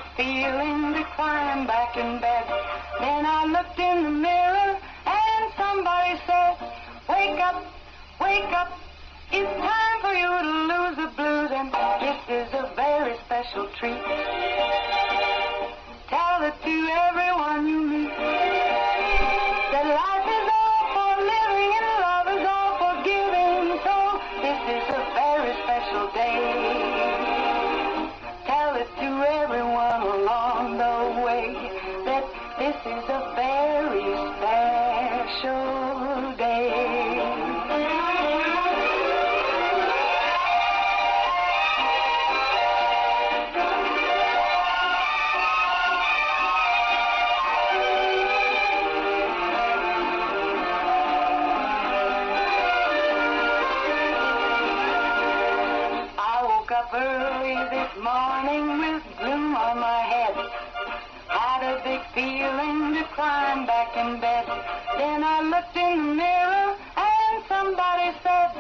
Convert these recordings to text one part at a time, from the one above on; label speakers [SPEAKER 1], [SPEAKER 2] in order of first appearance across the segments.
[SPEAKER 1] big feeling to climb back in bed. Then I looked in the mirror and somebody said, wake up, wake up. It's time for you to lose the blues, and this is a very special treat. Tell it to everyone you meet, that life is all for living and love is all for giving. So this is a very special day. Tell it to everyone along the way that this is a very special day. Early this morning with gloom on my head, had a big feeling to climb back in bed. Then I looked in the mirror and somebody said,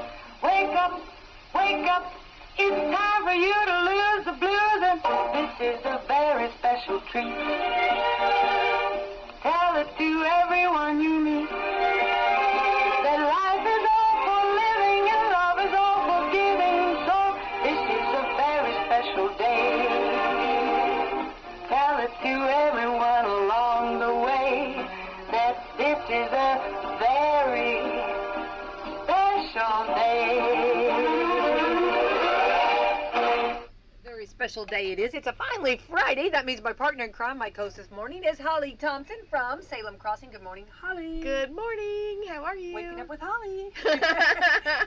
[SPEAKER 1] wake up, wake up, it's time for you to lose the blues, and this is a very special treat. Tell it to everyone you meet, that life is all for living and love is all for giving. So this is a very special day. Tell it to everyone along the way that this is a very special day.
[SPEAKER 2] Very special day it is. It's a finally Friday. That means my partner in crime, my co-host this morning, is Holly Thompson from Wslm Crossing. Good morning, Holly.
[SPEAKER 3] Good morning. How are you?
[SPEAKER 2] Waking up with Holly. Good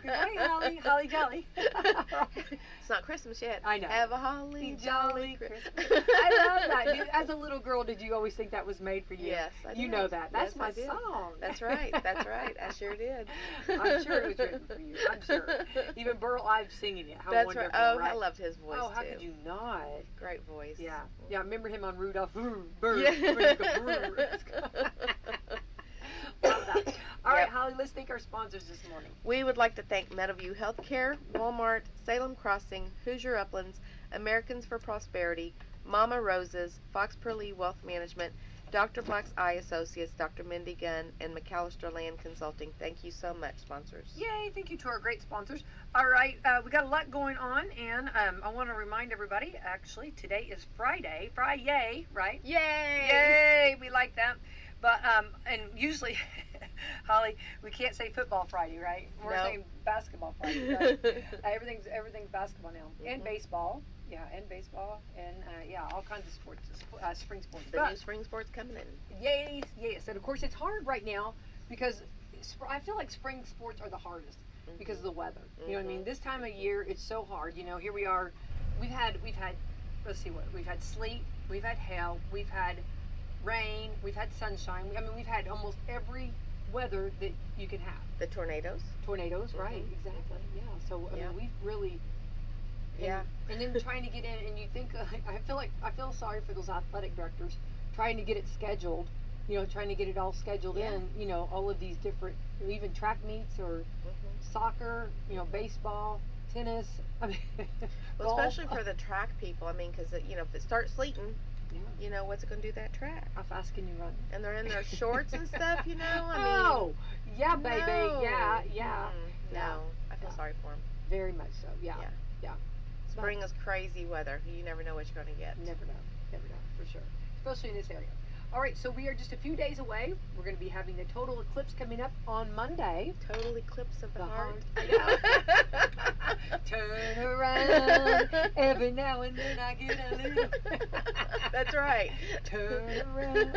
[SPEAKER 2] morning, Holly. Holly jolly.
[SPEAKER 3] It's not Christmas yet.
[SPEAKER 2] I know.
[SPEAKER 3] Have a holly jolly Christmas.
[SPEAKER 2] I love that. As a little girl, did you always think that was made for you?
[SPEAKER 3] Yes, I did.
[SPEAKER 2] You know that. That's
[SPEAKER 3] Yes,
[SPEAKER 2] my
[SPEAKER 3] I did.
[SPEAKER 2] song.
[SPEAKER 3] That's right. That's right. I sure did.
[SPEAKER 2] I'm sure it was written for you. I'm sure. Even Burl Ives singing it. How
[SPEAKER 3] That's
[SPEAKER 2] wonderful,
[SPEAKER 3] right. Oh,
[SPEAKER 2] right?
[SPEAKER 3] I loved his voice
[SPEAKER 2] Oh, how
[SPEAKER 3] too.
[SPEAKER 2] could you not?
[SPEAKER 3] Great voice.
[SPEAKER 2] Yeah. Yeah, I remember him on Rudolph. Brr,
[SPEAKER 3] Yeah.
[SPEAKER 2] Love that. All right,
[SPEAKER 3] Yep.
[SPEAKER 2] Holly, let's thank our sponsors this morning.
[SPEAKER 3] We would like to thank Meadowview Healthcare, Walmart, Wslm Crossing, Hoosier Uplands, Americans for Prosperity, Mama Roses, Fox Pearly Wealth Management, Dr. Black's Eye Associates, Dr. Mindy Gunn, and McAllister Land Consulting. Thank you so much, sponsors.
[SPEAKER 2] Yay, thank you to our great sponsors. All right, we got a lot going on, and I want to remind everybody, actually, today is Friday. Friday, right?
[SPEAKER 3] Yay!
[SPEAKER 2] Yay, we like that. But, and usually, Holly, we can't say football Friday, right? We're
[SPEAKER 3] No.
[SPEAKER 2] saying basketball Friday, right? everything's basketball now. And baseball. Yeah, and baseball. And, yeah, all kinds of sports, spring sports.
[SPEAKER 3] The
[SPEAKER 2] But,
[SPEAKER 3] new spring sports coming in.
[SPEAKER 2] yes. And, of course, it's hard right now because I feel like spring sports are the hardest because of the weather. You know what I mean? This time of year, it's so hard. You know, here we are. We've had, let's see what, we've had sleet, we've had hail, we've had rain, we've had sunshine. We've had almost every weather that you can have.
[SPEAKER 3] The tornadoes.
[SPEAKER 2] Tornadoes, right? Exactly. Yeah. So I mean, we've really. And then trying to get in, and you think I feel sorry for those athletic directors trying to get it scheduled. You know, trying to get it all scheduled in. You know, all of these different, even track meets or soccer. You know, baseball, tennis. I mean,
[SPEAKER 3] Well, especially for the track people. I mean, because you know, if it starts sleeting. You know, what's it going to do to that track?
[SPEAKER 2] How fast can you run?
[SPEAKER 3] And they're in their shorts and stuff, you know? I mean,
[SPEAKER 2] Oh, yeah, baby.
[SPEAKER 3] no.
[SPEAKER 2] Yeah.
[SPEAKER 3] No, I feel sorry for them.
[SPEAKER 2] Very much so. Yeah.
[SPEAKER 3] Spring is crazy weather. You never know what you're going to get.
[SPEAKER 2] Never know, for sure. Especially in this area. All right, so we are just a few days away. We're going to be having the total eclipse coming up on Monday.
[SPEAKER 3] Total eclipse of the heart.
[SPEAKER 2] I know. Turn around. Every now and then I get a little.
[SPEAKER 3] That's right.
[SPEAKER 2] Turn around.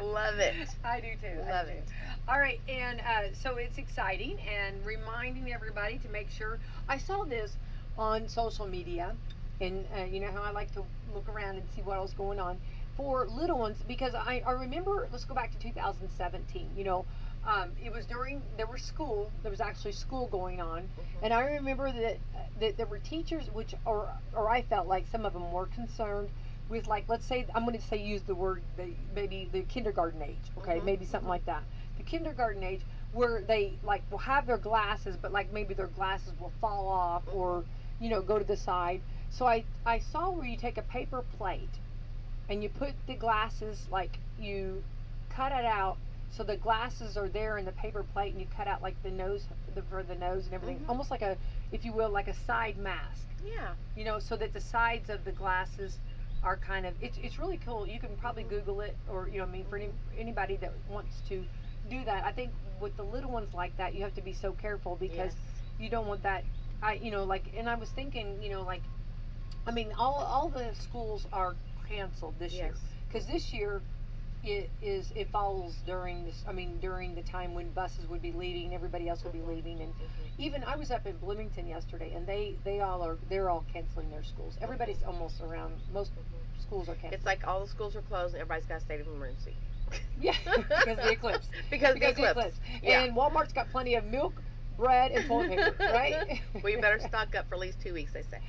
[SPEAKER 3] Love it.
[SPEAKER 2] I do too.
[SPEAKER 3] Love it.
[SPEAKER 2] All right, and so it's exciting and reminding everybody to make sure. I saw this on social media, and you know how I like to look around and see what else is going on for little ones, because I remember, let's go back to 2017, you know, it was during, there was actually school going on, and I remember that there were teachers or I felt like some of them were concerned with, like, let's say, I'm going to say use the word, maybe the kindergarten age, okay, maybe something like that, the kindergarten age, where they, like, will have their glasses, but, like, maybe their glasses will fall off or, you know, go to the side, So I saw where you take a paper plate and you put the glasses, like you cut it out so the glasses are there in the paper plate, and you cut out like the nose, for the nose and everything, almost like a, if you will, like a side mask.
[SPEAKER 3] Yeah.
[SPEAKER 2] You know, so that the sides of the glasses are kind of, it's really cool. You can probably Google it, or I mean, for anybody that wants to do that. I think with the little ones like that, you have to be so careful, because you don't want that. Like, and I was thinking, like, I mean, all the schools are canceled this year, because this year it falls during this. I mean, during the time when buses would be leaving, everybody else would be leaving, and even I was up in Bloomington yesterday, and they're all canceling their schools. Everybody's almost around. Most schools are canceled.
[SPEAKER 3] It's like all the schools are closed, and everybody's got a state of emergency.
[SPEAKER 2] Yeah, because of the eclipse.
[SPEAKER 3] Because of the eclipse. Yeah.
[SPEAKER 2] And Walmart's got plenty of milk, bread, and toilet paper, right?
[SPEAKER 3] Well, you better stock up for at least 2 weeks, they say.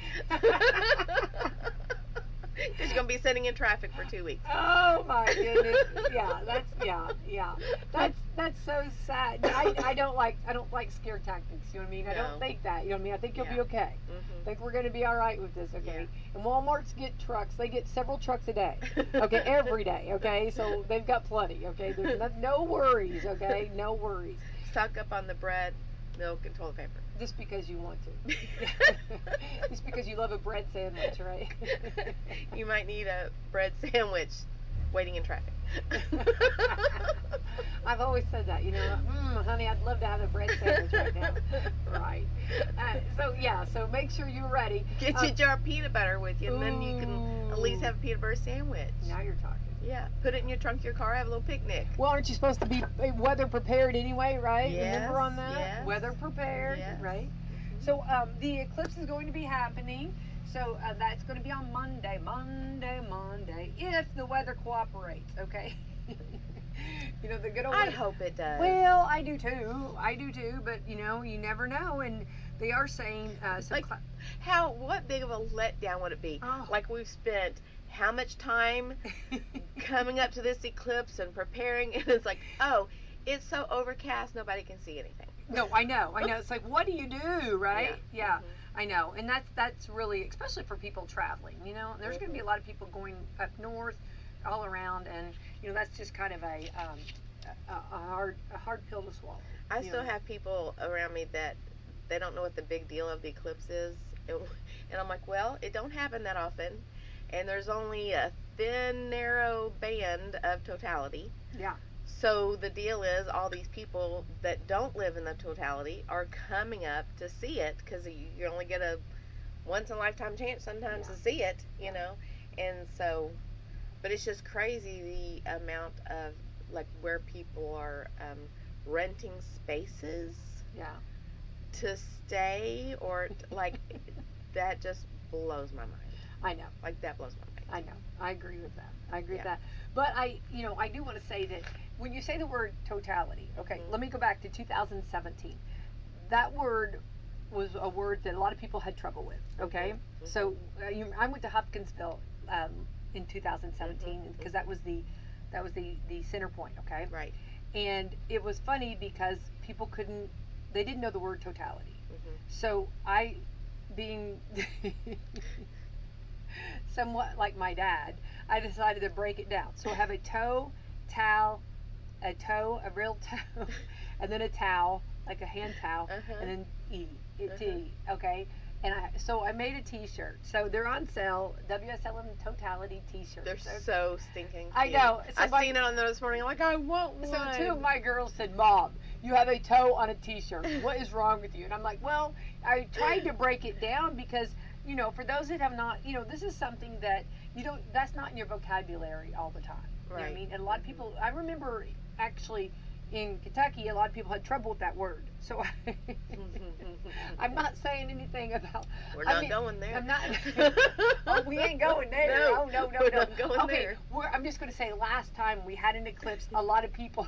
[SPEAKER 3] Because you're gonna be sitting in traffic for 2 weeks.
[SPEAKER 2] Oh my goodness! Yeah. That's so sad. I don't like scare tactics. You know what I mean? I don't think that. You know what I mean? I think you'll be okay. I think we're gonna be all right with this. Okay. Yeah. And Walmart's get trucks. They get several trucks a day. Okay, every day. Okay, so they've got plenty. Okay, there's no worries. Okay, no worries.
[SPEAKER 3] Stock up on the bread, milk, and toilet paper.
[SPEAKER 2] Just because you want to. Just because you love a bread sandwich, right?
[SPEAKER 3] You might need a bread sandwich waiting in traffic.
[SPEAKER 2] I've always said that, honey, I'd love to have a bread sandwich right now. Right. So make sure you're ready.
[SPEAKER 3] Get your jar of peanut butter with you, and then you can at least have a peanut butter sandwich.
[SPEAKER 2] Now you're talking.
[SPEAKER 3] Yeah, put it in your trunk of your car, have a little picnic.
[SPEAKER 2] Well, aren't you supposed to be weather prepared anyway, right?
[SPEAKER 3] Yes,
[SPEAKER 2] Remember on that?
[SPEAKER 3] yes.
[SPEAKER 2] Weather prepared, right? So the eclipse is going to be happening. So that's going to be on Monday, if the weather cooperates, okay? The good old
[SPEAKER 3] I hope it does.
[SPEAKER 2] Well, I do too, but you never know, and they are saying
[SPEAKER 3] what big of a letdown would it be?
[SPEAKER 2] Oh.
[SPEAKER 3] Like, we've spent how much time coming up to this eclipse and preparing, and it's like, oh, it's so overcast, nobody can see anything.
[SPEAKER 2] No, I know. It's like, what do you do, right? Yeah. I know, and that's really, especially for people traveling. There's going to be a lot of people going up north, all around, and that's just kind of a hard pill to swallow.
[SPEAKER 3] I still have people around me that they don't know what the big deal of the eclipse is, and I'm like, well, it don't happen that often, and there's only a thin, narrow band of totality.
[SPEAKER 2] Yeah.
[SPEAKER 3] So the deal is, all these people that don't live in the totality are coming up to see it, because you only get a once-in-a-lifetime chance sometimes to see it, and so, but it's just crazy the amount of, like, where people are renting spaces to stay, or like, that just blows my mind.
[SPEAKER 2] I know.
[SPEAKER 3] Like, that blows my mind.
[SPEAKER 2] I know. I agree with that. With that. But I do want to say that when you say the word totality, okay, let me go back to 2017. That word was a word that a lot of people had trouble with, okay? So I went to Hopkinsville in 2017 because that was the center point, okay?
[SPEAKER 3] Right.
[SPEAKER 2] And it was funny because people they didn't know the word totality. So I, being somewhat like my dad, I decided to break it down. So I have a a real toe, and then a towel, like a hand towel, and then T, okay? And I made a t-shirt. So they're on sale, WSLM Totality t-shirts.
[SPEAKER 3] They're so stinking cute.
[SPEAKER 2] I know. So
[SPEAKER 3] I seen it on there this morning. I'm like, I want one.
[SPEAKER 2] So 2 of my girls said, Mom, you have a toe on a t-shirt. What is wrong with you? And I'm like, well, I tried to break it down because, for those that have not, this is something that that's not in your vocabulary all the time. You know what I mean? And a lot of people, I remember actually in Kentucky, a lot of people had trouble with that word. So I'm not saying anything about.
[SPEAKER 3] We're not going there.
[SPEAKER 2] I'm not. Oh, we ain't going there.
[SPEAKER 3] No,
[SPEAKER 2] no.
[SPEAKER 3] We're not going there.
[SPEAKER 2] I'm just going to say, last time we had an eclipse, a lot of people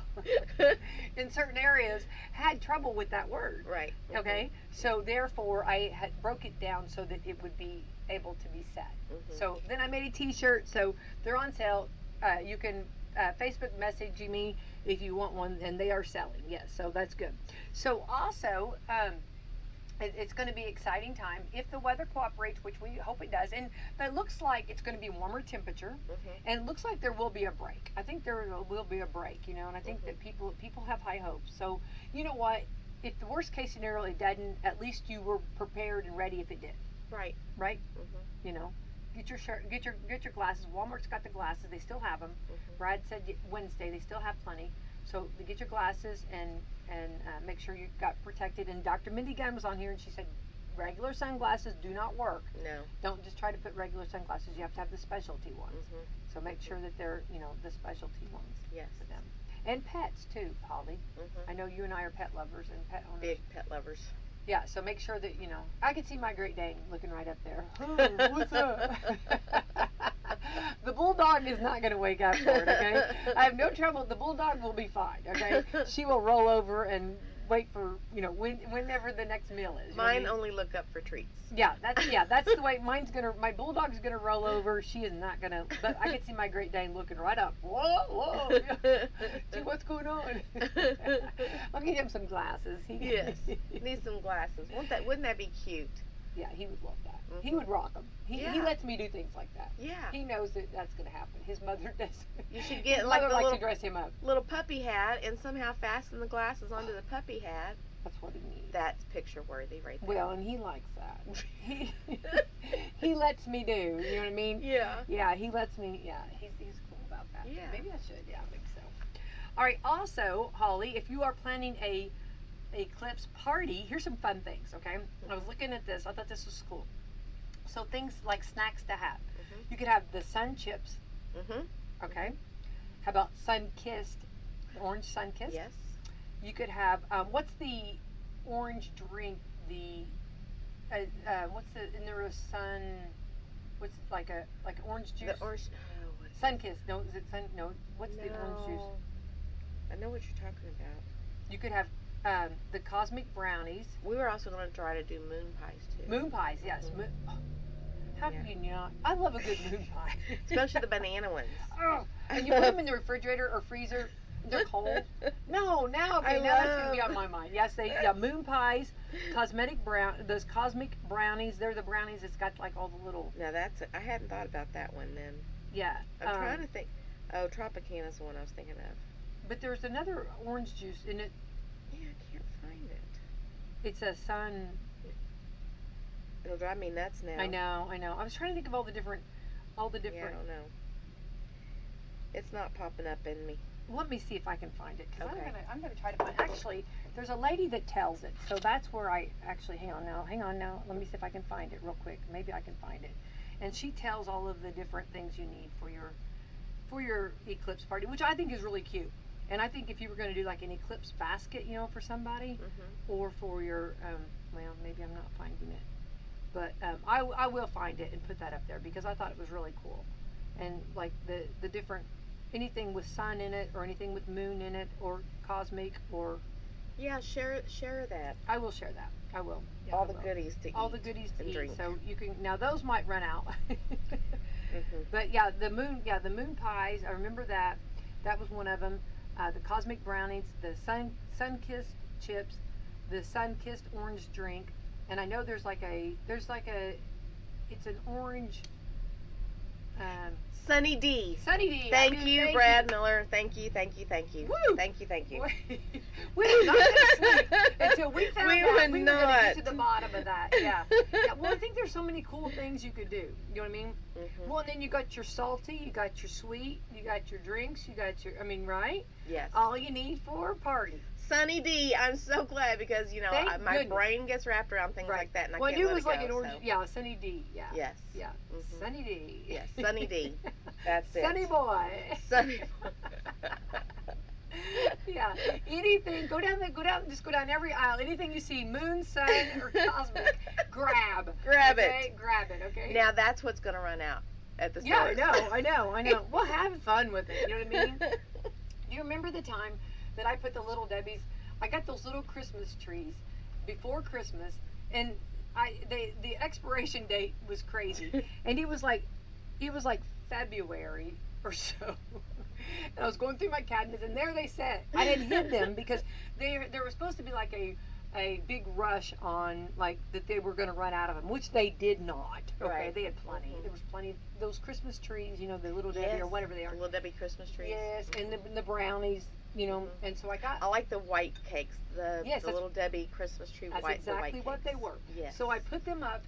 [SPEAKER 2] in certain areas had trouble with that word.
[SPEAKER 3] Right.
[SPEAKER 2] Okay. So therefore, I had broke it down so that it would be able to be said. So then I made a T-shirt. So they're on sale. You can Facebook message me if you want one, and they are selling. Yes, so that's good. So also, It's going to be exciting time if the weather cooperates, which we hope it does. And it looks like it's going to be warmer temperature, and it looks like there will be a break. I think there will be a break, you know, and I think that people have high hopes. So you know what? If the worst case scenario it doesn't, at least you were prepared and ready if it did.
[SPEAKER 3] Right.
[SPEAKER 2] Right. You know, get your shirt, get your glasses. Walmart's got the glasses; they still have them. Brad said Wednesday they still have plenty. So get your glasses and make sure you got protected. And Dr. Mindy Gunn was on here and she said regular sunglasses do not work.
[SPEAKER 3] No.
[SPEAKER 2] Don't just try to put regular sunglasses. You have to have the specialty ones. So make sure that they're, you know, the specialty ones for them. And pets too, Holly. I know you and I are pet lovers and pet owners.
[SPEAKER 3] Big pet lovers.
[SPEAKER 2] Yeah, so make sure that, you know, I can see my Great Dane looking right up there. Oh, what's up? The bulldog is not going to wake up for it, okay? I have no trouble. The bulldog will be fine, okay? She will roll over and wait for, you know, whenever the next meal is.
[SPEAKER 3] Mine only look up for treats.
[SPEAKER 2] Yeah, that's the way my bulldog's going to roll over. She is not going to, but I can see my Great Dane looking right up. Whoa. See what's going on? I'll get him some glasses.
[SPEAKER 3] Yes, need some glasses. Wouldn't that be cute?
[SPEAKER 2] Yeah, he would love that. He would rock them. He lets me do things like that.
[SPEAKER 3] Yeah.
[SPEAKER 2] He knows that that's going to happen. His mother does.
[SPEAKER 3] You should get
[SPEAKER 2] His
[SPEAKER 3] like
[SPEAKER 2] mother
[SPEAKER 3] the
[SPEAKER 2] likes to dress him up.
[SPEAKER 3] little puppy hat and somehow fasten the glasses onto the puppy hat.
[SPEAKER 2] That's what he needs.
[SPEAKER 3] That's picture worthy right there.
[SPEAKER 2] Well, and he likes that. He lets me do. You know what I mean?
[SPEAKER 3] Yeah.
[SPEAKER 2] Yeah, he lets me. Yeah, he's cool about that.
[SPEAKER 3] Yeah.
[SPEAKER 2] Maybe I should. Yeah, I think so. All right. Also, Holly, if you are planning a eclipse party, here's some fun things. Okay. I was looking at this. I thought this was cool. So things like snacks to have. You could have the sun chips. Okay. How about sun-kissed, orange sun-kissed?
[SPEAKER 3] Yes.
[SPEAKER 2] You could have, what's the orange drink, what's the, and there was what's like orange juice?
[SPEAKER 3] The orange,
[SPEAKER 2] Sun-kissed, no, is it no, what's the orange juice?
[SPEAKER 3] I know what you're talking about.
[SPEAKER 2] You could have the cosmic brownies.
[SPEAKER 3] We were also going to try to do moon pies too.
[SPEAKER 2] Moon pies, yes. How can you not? I love a good moon pie.
[SPEAKER 3] Especially the banana ones.
[SPEAKER 2] Oh, and you put them in the refrigerator or freezer. They're cold. No, now that's gonna be on my mind. Yes, moon pies, those cosmic brownies. They're the brownies that's got like all the little.
[SPEAKER 3] Now I hadn't thought about that one then.
[SPEAKER 2] Yeah.
[SPEAKER 3] I'm trying to think. Oh, Tropicana is the one I was thinking of.
[SPEAKER 2] But there's another orange juice in it.
[SPEAKER 3] Yeah, I can't find it.
[SPEAKER 2] It's a sun.
[SPEAKER 3] It'll drive me nuts now.
[SPEAKER 2] I know. I was trying to think of all the different.
[SPEAKER 3] Yeah, I don't know. It's not popping up in me.
[SPEAKER 2] Let me see if I can find it, because
[SPEAKER 3] Okay.
[SPEAKER 2] I'm gonna try to find. Actually, there's a lady that tells it, so that's where I actually. Hang on now. Let me see if I can find it real quick. Maybe I can find it. And she tells all of the different things you need for your eclipse party, which I think is really cute. And I think if you were going to do like an eclipse basket, you know, for somebody, or for your, well, maybe I'm not finding it, but I will find it and put that up there because I thought it was really cool. And like the different, anything with sun in it or anything with moon in it or cosmic or.
[SPEAKER 3] Yeah, share that.
[SPEAKER 2] I will share that. I will. Yeah,
[SPEAKER 3] all the goodies to eat.
[SPEAKER 2] All the goodies to
[SPEAKER 3] and
[SPEAKER 2] eat.
[SPEAKER 3] drink.
[SPEAKER 2] So you can, now those might run out. But yeah, the moon pies, I remember that. That was one of them. The cosmic brownies, the sun-kissed chips, the sun-kissed orange drink, and I know there's it's an orange.
[SPEAKER 3] Sunny D.
[SPEAKER 2] Sunny D.
[SPEAKER 3] Thank you, Brad Miller. Thank you.
[SPEAKER 2] Woo!
[SPEAKER 3] Thank you.
[SPEAKER 2] We were not going to sleep until we found out we were going to get to the bottom of that. Yeah. Well, I think there's so many cool things you could do. You know what I mean? Well, and then you got your salty, you got your sweet, you got your drinks, you got your, right?
[SPEAKER 3] Yes.
[SPEAKER 2] All you need for a party.
[SPEAKER 3] Sunny D. I'm so glad because, my brain gets wrapped around things like that and I can't let it go. Well, it was like an orange,
[SPEAKER 2] Sunny D. Yeah.
[SPEAKER 3] Yes.
[SPEAKER 2] Yeah. Sunny D.
[SPEAKER 3] Yes, Sunny D. That's it.
[SPEAKER 2] Sunny boy.
[SPEAKER 3] Sunny boy.
[SPEAKER 2] Yeah. Anything. Just go down every aisle. Anything you see, moon, sun, or cosmic, grab.
[SPEAKER 3] Grab
[SPEAKER 2] it.
[SPEAKER 3] it.
[SPEAKER 2] Grab it. Okay.
[SPEAKER 3] Now that's what's going to run out at the store.
[SPEAKER 2] Yeah, I know. We'll have fun with it. You know what I mean? Do you remember the time that I put the Little Debbie's? I got those little Christmas trees before Christmas, and the expiration date was crazy, and it was like February or so. And I was going through my cabinets, and there they sat. I had hid them because there was supposed to be like a a big rush on like that they were going to run out of them, which they did not. Okay,
[SPEAKER 3] Right.
[SPEAKER 2] they had plenty.
[SPEAKER 3] Mhm.
[SPEAKER 2] There was plenty of those Christmas trees, you know, the little Debbie or whatever they
[SPEAKER 3] The
[SPEAKER 2] are.
[SPEAKER 3] little Debbie Christmas trees.
[SPEAKER 2] Yes, and the brownies, you know,
[SPEAKER 3] Mhm.
[SPEAKER 2] and so I got.
[SPEAKER 3] I like the white cakes. The
[SPEAKER 2] Yes,
[SPEAKER 3] the
[SPEAKER 2] that's-
[SPEAKER 3] little Debbie Christmas tree
[SPEAKER 2] That's
[SPEAKER 3] white. The
[SPEAKER 2] exactly
[SPEAKER 3] white
[SPEAKER 2] what they
[SPEAKER 3] cakes.
[SPEAKER 2] were.
[SPEAKER 3] Yes.
[SPEAKER 2] So I put them up,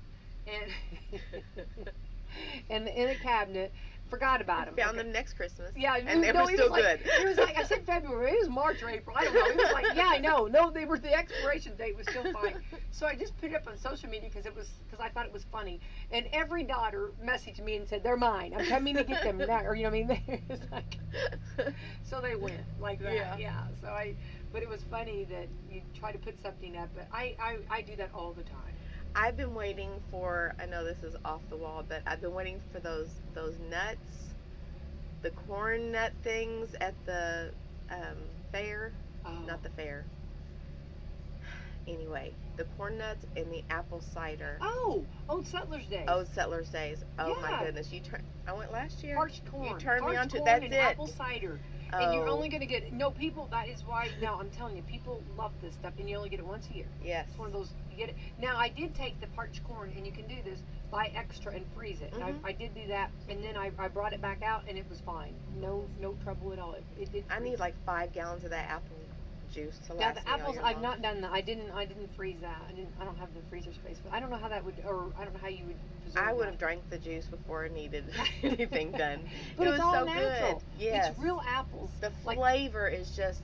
[SPEAKER 2] and in a cabinet. Forgot about them.
[SPEAKER 3] Found them next Christmas.
[SPEAKER 2] Yeah,
[SPEAKER 3] and they
[SPEAKER 2] no,
[SPEAKER 3] were
[SPEAKER 2] it
[SPEAKER 3] still
[SPEAKER 2] was like,
[SPEAKER 3] good.
[SPEAKER 2] It was like I said February. It was March or April. I don't know. It was like, yeah, I know. No, they were, the expiration date was still fine. So I just put it up on social media because I thought it was funny. And every daughter messaged me and said, "They're mine. I'm coming to get them now." Or you know what I mean? It's like, so they went like that. Yeah. But it was funny that you try to put something up. But I do that all the time.
[SPEAKER 3] I've been waiting for. I know this is off the wall, but I've been waiting for those nuts, the corn nut things at the fair.
[SPEAKER 2] Oh.
[SPEAKER 3] Not the fair. Anyway, the corn nuts and the apple cider.
[SPEAKER 2] Oh, Old Settlers Day.
[SPEAKER 3] Old Settlers Days. Oh
[SPEAKER 2] Yeah.
[SPEAKER 3] my goodness! I went last year.
[SPEAKER 2] Parched corn.
[SPEAKER 3] You turned me
[SPEAKER 2] Parched
[SPEAKER 3] on to.
[SPEAKER 2] corn
[SPEAKER 3] That's
[SPEAKER 2] and
[SPEAKER 3] it.
[SPEAKER 2] apple cider. And you're
[SPEAKER 3] Oh.
[SPEAKER 2] only going to get people. That is why. No, I'm telling you, people love this stuff, and you only get it once a year.
[SPEAKER 3] Yes.
[SPEAKER 2] It's one of those. You get it. Now I did take the parched corn, and you can do this. Buy extra and freeze it.
[SPEAKER 3] Mhm.
[SPEAKER 2] I did do that, and then I brought it back out, and it was fine. No trouble at all. It did.
[SPEAKER 3] I need
[SPEAKER 2] freeze.
[SPEAKER 3] like 5 gallons of that apple juice to
[SPEAKER 2] Yeah,
[SPEAKER 3] last
[SPEAKER 2] the
[SPEAKER 3] me all
[SPEAKER 2] apples.
[SPEAKER 3] year
[SPEAKER 2] I've
[SPEAKER 3] long.
[SPEAKER 2] not done that. I didn't freeze that. I don't have the freezer space. But I don't know how that would, or I don't know how you would. Preserve
[SPEAKER 3] I would
[SPEAKER 2] that.
[SPEAKER 3] have drank the juice before I needed anything done.
[SPEAKER 2] But
[SPEAKER 3] It
[SPEAKER 2] it's
[SPEAKER 3] was
[SPEAKER 2] all
[SPEAKER 3] so
[SPEAKER 2] natural.
[SPEAKER 3] good. Yes.
[SPEAKER 2] It's real apples.
[SPEAKER 3] The
[SPEAKER 2] like-
[SPEAKER 3] flavor is just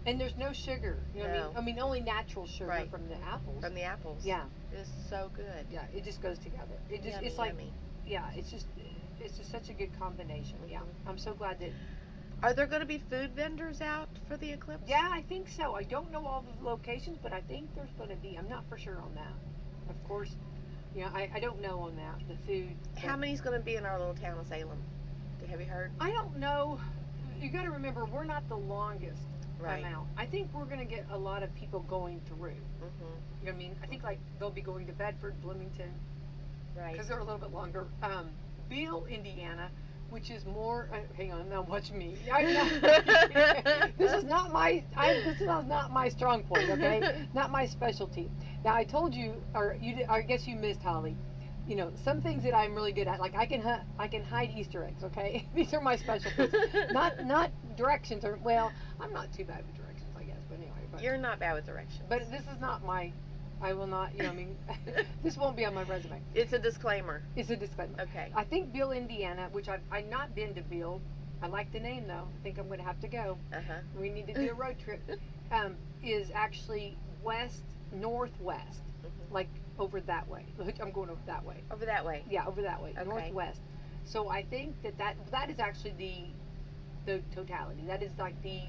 [SPEAKER 2] And there's no sugar. You know what I
[SPEAKER 3] No.
[SPEAKER 2] mean? I mean, only natural sugar
[SPEAKER 3] Right.
[SPEAKER 2] from the apples.
[SPEAKER 3] from the apples.
[SPEAKER 2] Yeah.
[SPEAKER 3] It is so good.
[SPEAKER 2] Yeah, it just goes together. It just
[SPEAKER 3] Yummy,
[SPEAKER 2] it's like
[SPEAKER 3] yummy.
[SPEAKER 2] yeah, it's just such a good combination. Yeah.
[SPEAKER 3] Mhm.
[SPEAKER 2] I'm so glad that
[SPEAKER 3] Are there going to be food vendors out for the eclipse?
[SPEAKER 2] yeah, I think so. I don't know all the locations, but I think there's going to be. I'm not for sure on that. Of course, you know, I don't know on that, the food.
[SPEAKER 3] How many's going to be in our little town of Salem? Have you heard?
[SPEAKER 2] I don't know. You got to remember, we're not the longest
[SPEAKER 3] Right.
[SPEAKER 2] amount. I think we're going to get a lot of people going through.
[SPEAKER 3] Mm-hmm.
[SPEAKER 2] You know what I mean? I think like they'll be going to Bedford, Bloomington,
[SPEAKER 3] Right.
[SPEAKER 2] because they're a little bit longer. Beale, Indiana, which is more. Hang on, now watch me. This is not my. This is not my strong point. Okay, not my specialty. Now I told you, or you did. Or I guess you missed, Holly. You know, some things that I'm really good at, like I can hide Easter eggs. Okay, these are my specialties. Not directions, or well, I'm not too bad with directions, I guess. But anyway,
[SPEAKER 3] You're not bad with directions.
[SPEAKER 2] but this is not my. I will not. You know, what I mean, this won't be on my resume.
[SPEAKER 3] It's a disclaimer.
[SPEAKER 2] It's a disclaimer.
[SPEAKER 3] Okay.
[SPEAKER 2] I think Beale, Indiana, which I've not been to Beale. I like the name though. I think I'm going to have to go.
[SPEAKER 3] Uh-huh.
[SPEAKER 2] We need to do a road trip. Is actually northwest,
[SPEAKER 3] Mhm.
[SPEAKER 2] like over that way. I'm going over that way.
[SPEAKER 3] Over that way.
[SPEAKER 2] Yeah, over that way,
[SPEAKER 3] Okay.
[SPEAKER 2] northwest. So I think that is actually the totality. That is like the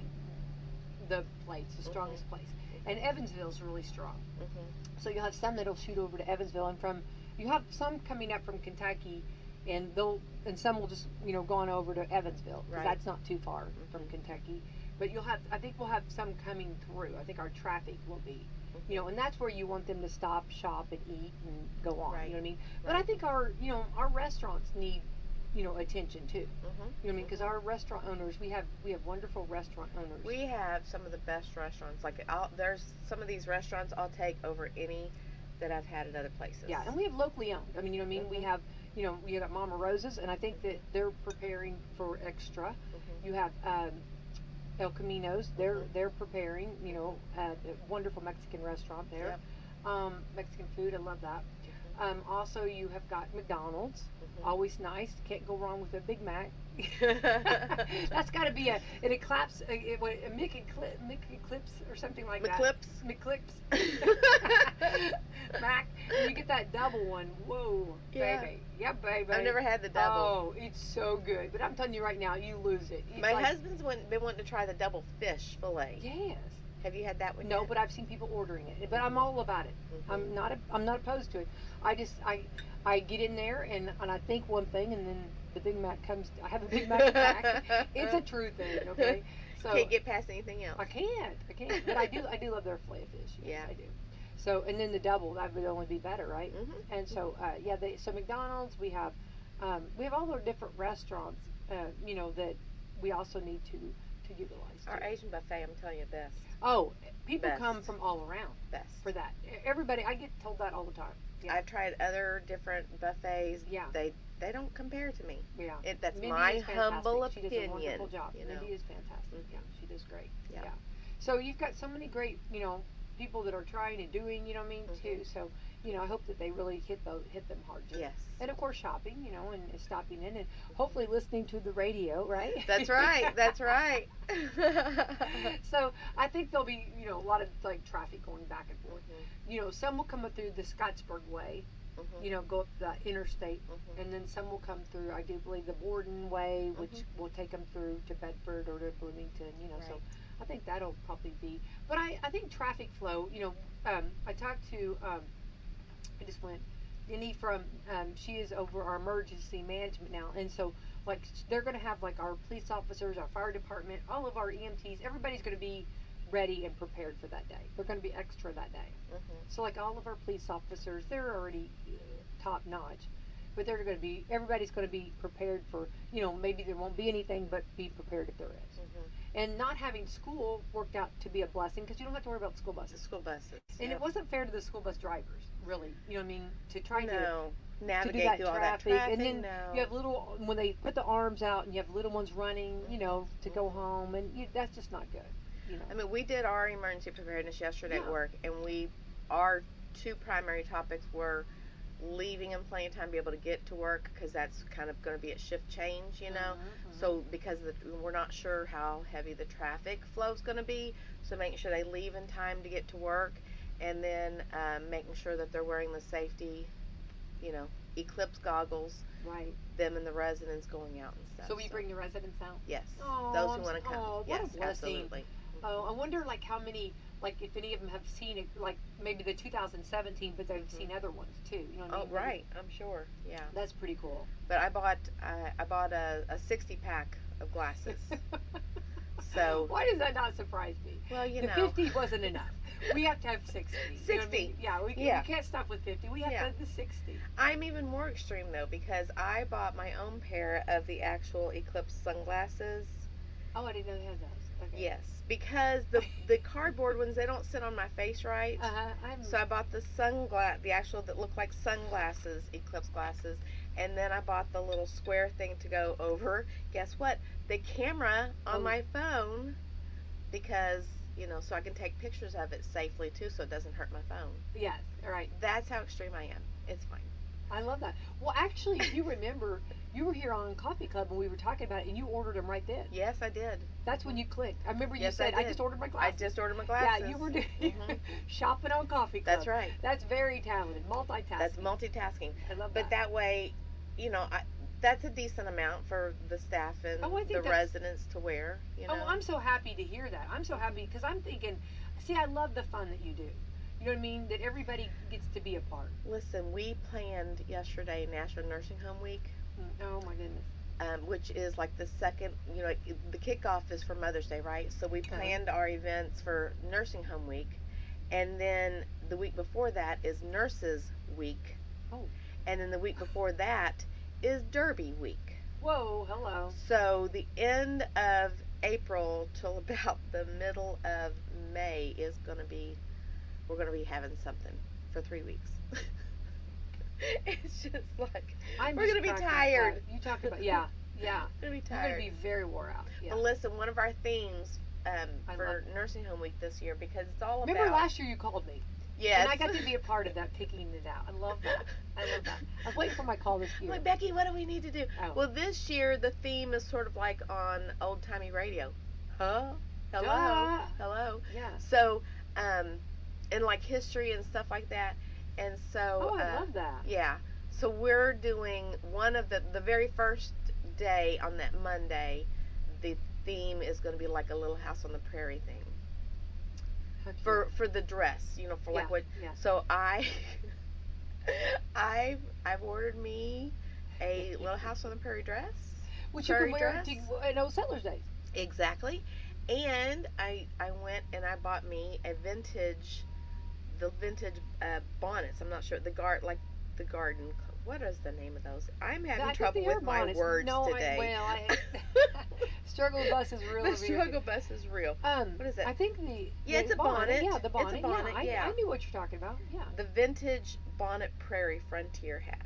[SPEAKER 2] place, the strongest place. And Evansville's really strong.
[SPEAKER 3] Mm-hmm.
[SPEAKER 2] So you'll have some that'll shoot over to Evansville, and you have some coming up from Kentucky, and some will just go on over to Evansville, because
[SPEAKER 3] Right.
[SPEAKER 2] that's not too far from Kentucky. But I think we'll have some coming through. I think our traffic will be, and that's where you want them to stop, shop, and eat, and go on.
[SPEAKER 3] Right.
[SPEAKER 2] You know what I mean? But
[SPEAKER 3] Right.
[SPEAKER 2] I think our restaurants need attention too.
[SPEAKER 3] Mm-hmm.
[SPEAKER 2] You know what I mean? Because our restaurant owners, we have wonderful restaurant owners.
[SPEAKER 3] We have some of the best restaurants. Like there's some of these restaurants I'll take over any that I've had at other places.
[SPEAKER 2] Yeah, and we have locally owned. I mean, you know what I mean? We have, we got Mama Rosa's, and I think that they're preparing for extra.
[SPEAKER 3] Mhm.
[SPEAKER 2] You have El Camino's. They're preparing. A wonderful Mexican restaurant there.
[SPEAKER 3] Yep.
[SPEAKER 2] Mexican food, I love that. Also, you have got McDonald's.
[SPEAKER 3] Mhm.
[SPEAKER 2] Always nice. Can't go wrong with a Big Mac. That's got to be an eclipse, a Mick Eclipse or something like that. McClips. Mac. And you get that double one. Whoa,
[SPEAKER 3] Yeah.
[SPEAKER 2] baby. Yeah, baby.
[SPEAKER 3] I've never had the double.
[SPEAKER 2] Oh, it's so good. But I'm telling you right now, you lose it. It's
[SPEAKER 3] My
[SPEAKER 2] like,
[SPEAKER 3] husband's been wanting to try the double fish fillet.
[SPEAKER 2] Yes.
[SPEAKER 3] Have you had that one?
[SPEAKER 2] No,
[SPEAKER 3] yet?
[SPEAKER 2] but I've seen people ordering it. But I'm all about it.
[SPEAKER 3] Mhm.
[SPEAKER 2] I'm not opposed to it. I get in there and I think one thing, and then the Big Mac comes. I have a Big Mac pack. It's a true thing. Okay. So
[SPEAKER 3] Can't get past anything else.
[SPEAKER 2] I can't. But I do love their filet fish. Yes,
[SPEAKER 3] Yeah.
[SPEAKER 2] I do. So, and then the double, that would only be better, right?
[SPEAKER 3] Mhm.
[SPEAKER 2] And so, so McDonald's, we have all our different restaurants, that we also need to to utilize.
[SPEAKER 3] Our
[SPEAKER 2] too.
[SPEAKER 3] Asian buffet, I'm telling you, best.
[SPEAKER 2] Oh, people
[SPEAKER 3] Best.
[SPEAKER 2] come from all around
[SPEAKER 3] Best.
[SPEAKER 2] for that. Everybody, I get told that all the time. Yeah.
[SPEAKER 3] I've tried other different buffets.
[SPEAKER 2] Yeah.
[SPEAKER 3] They don't compare to me.
[SPEAKER 2] Yeah.
[SPEAKER 3] That's
[SPEAKER 2] Mindy
[SPEAKER 3] my
[SPEAKER 2] is fantastic.
[SPEAKER 3] humble
[SPEAKER 2] She does
[SPEAKER 3] opinion.
[SPEAKER 2] a wonderful job.
[SPEAKER 3] You know?
[SPEAKER 2] Mindy is fantastic.
[SPEAKER 3] Mhm.
[SPEAKER 2] Yeah, she does great.
[SPEAKER 3] Yeah.
[SPEAKER 2] So you've got so many great, people that are trying and doing, you know what I mean, too. So, I hope that they really hit them hard too.
[SPEAKER 3] Yes.
[SPEAKER 2] And of course shopping, and stopping in and hopefully listening to the radio, right?
[SPEAKER 3] That's right. That's right.
[SPEAKER 2] So I think there'll be, a lot of like traffic going back and forth. Some will come up through the Scottsburg Way, go up the interstate, and then some will come through, I do believe, the Borden Way, which will take them through to Bedford or to Bloomington, so
[SPEAKER 3] Right.
[SPEAKER 2] I think that'll probably be, but I think traffic flow, I talked to, I just went, Denny from, she is over our emergency management now, and so, like, they're going to have, like, our police officers, our fire department, all of our EMTs, everybody's going to be ready and prepared for that day. They're going to be extra that day. So, like, all of our police officers, they're already top notch, but everybody's going to be prepared for, maybe there won't be anything, but be prepared if there is. And not having school worked out to be a blessing because you don't have to worry about the school
[SPEAKER 3] The
[SPEAKER 2] buses.
[SPEAKER 3] school buses.
[SPEAKER 2] And it wasn't fair to the school bus drivers, really. You know what I mean? To try to
[SPEAKER 3] navigate
[SPEAKER 2] that
[SPEAKER 3] through all that
[SPEAKER 2] traffic.
[SPEAKER 3] traffic.
[SPEAKER 2] And then you have when they put the arms out and you have little ones running, to go home, and that's just not good.
[SPEAKER 3] I mean, we did our emergency preparedness yesterday at work, and our two primary topics were leaving in plenty of time to be able to get to work because that's kind of going to be a shift change, So because we're not sure how heavy the traffic flow is going to be, so making sure they leave in time to get to work, and then making sure that they're wearing the safety, eclipse goggles.
[SPEAKER 2] Right.
[SPEAKER 3] Them and the residents going out and stuff.
[SPEAKER 2] So we bring the residents out?
[SPEAKER 3] Yes.
[SPEAKER 2] Oh,
[SPEAKER 3] those who want to come.
[SPEAKER 2] Oh,
[SPEAKER 3] yes,
[SPEAKER 2] what a blessing.
[SPEAKER 3] absolutely.
[SPEAKER 2] Oh, I wonder like how many, like if any of them have seen it, like maybe the 2017, but they've seen other ones too. You know what I mean?
[SPEAKER 3] Oh, right. I'm sure. Yeah.
[SPEAKER 2] That's pretty cool.
[SPEAKER 3] But I bought a 60-pack of glasses. So
[SPEAKER 2] why does that not surprise me?
[SPEAKER 3] Well,
[SPEAKER 2] the 50 wasn't enough. We have to have 60.
[SPEAKER 3] 60.
[SPEAKER 2] You know what I mean? Yeah, we can't stop with 50. We have to have the 60.
[SPEAKER 3] I'm even more extreme though because I bought my own pair of the actual eclipse sunglasses.
[SPEAKER 2] Oh, I didn't know they had those. Okay.
[SPEAKER 3] Yes, because the cardboard ones, they don't sit on my face right. So I bought the actual that look like sunglasses, eclipse glasses, and then I bought the little square thing to go over. Guess what? The camera on my phone, because so I can take pictures of it safely too, so it doesn't hurt my phone.
[SPEAKER 2] Yes, right.
[SPEAKER 3] That's how extreme I am. It's fine.
[SPEAKER 2] I love that. Well, actually, if you remember, you were here on Coffee Club and we were talking about it, and you ordered them right then.
[SPEAKER 3] Yes, I did.
[SPEAKER 2] That's when you clicked. I remember you
[SPEAKER 3] Yes,
[SPEAKER 2] said,
[SPEAKER 3] I
[SPEAKER 2] I just ordered my glasses.
[SPEAKER 3] I just ordered my glasses.
[SPEAKER 2] Yeah, you were doing shopping on Coffee Club.
[SPEAKER 3] That's right.
[SPEAKER 2] That's very talented. Multitasking.
[SPEAKER 3] That's multitasking.
[SPEAKER 2] I love that.
[SPEAKER 3] But that way, that's a decent amount for the staff and the residents to wear.
[SPEAKER 2] Oh, I'm so happy to hear that. I'm so happy because I'm thinking, see, I love the fun that you do. You know what I mean? That everybody gets to be a part.
[SPEAKER 3] Listen, we planned yesterday National Nursing Home Week.
[SPEAKER 2] Oh my goodness.
[SPEAKER 3] Which is like the second, the kickoff is for Mother's Day, right? So we planned our events for Nursing Home Week. And then the week before that is Nurses Week.
[SPEAKER 2] Oh.
[SPEAKER 3] And then the week before that is Derby Week.
[SPEAKER 2] Whoa, hello.
[SPEAKER 3] So the end of April till about the middle of May is going to be, we're going to be having something for 3 weeks. It's just like, we're going to be tired.
[SPEAKER 2] You talked about, yeah.
[SPEAKER 3] We're going to be tired.
[SPEAKER 2] You're going to be very wore out. Yeah.
[SPEAKER 3] But listen, one of our themes for Nursing Home Week this year, because it's all about...
[SPEAKER 2] Remember last year you called me?
[SPEAKER 3] Yes.
[SPEAKER 2] And I got to be a part of that, picking it out. I love that. I was waiting for my call this year.
[SPEAKER 3] I'm like, Becky, what do we need to do?
[SPEAKER 2] Oh.
[SPEAKER 3] Well, this year the theme is sort of like on old-timey radio. Huh? Hello?
[SPEAKER 2] Duh.
[SPEAKER 3] Hello?
[SPEAKER 2] Yeah.
[SPEAKER 3] So, and like history and stuff like that. And so...
[SPEAKER 2] Oh, I love that.
[SPEAKER 3] Yeah. So we're doing one of the very first day on that Monday, the theme is going to be like a Little House on the Prairie thing. For the dress, for like what.
[SPEAKER 2] Yeah.
[SPEAKER 3] So I've ordered me a Little House on the Prairie dress,
[SPEAKER 2] which you can wear at Old Settlers Day.
[SPEAKER 3] Exactly. And I went and I bought me the vintage bonnets. I'm not sure the garden what is the name of those? I'm having
[SPEAKER 2] I think
[SPEAKER 3] trouble
[SPEAKER 2] they are
[SPEAKER 3] with my
[SPEAKER 2] bonnets.
[SPEAKER 3] words
[SPEAKER 2] No,
[SPEAKER 3] today.
[SPEAKER 2] I struggle bus is real.
[SPEAKER 3] The
[SPEAKER 2] over here.
[SPEAKER 3] struggle bus is real. What is it?
[SPEAKER 2] I think
[SPEAKER 3] It's a bonnet.
[SPEAKER 2] Yeah, the bonnet.
[SPEAKER 3] It's a bonnet, yeah.
[SPEAKER 2] I knew what you're talking about. Yeah.
[SPEAKER 3] The vintage bonnet prairie frontier hat.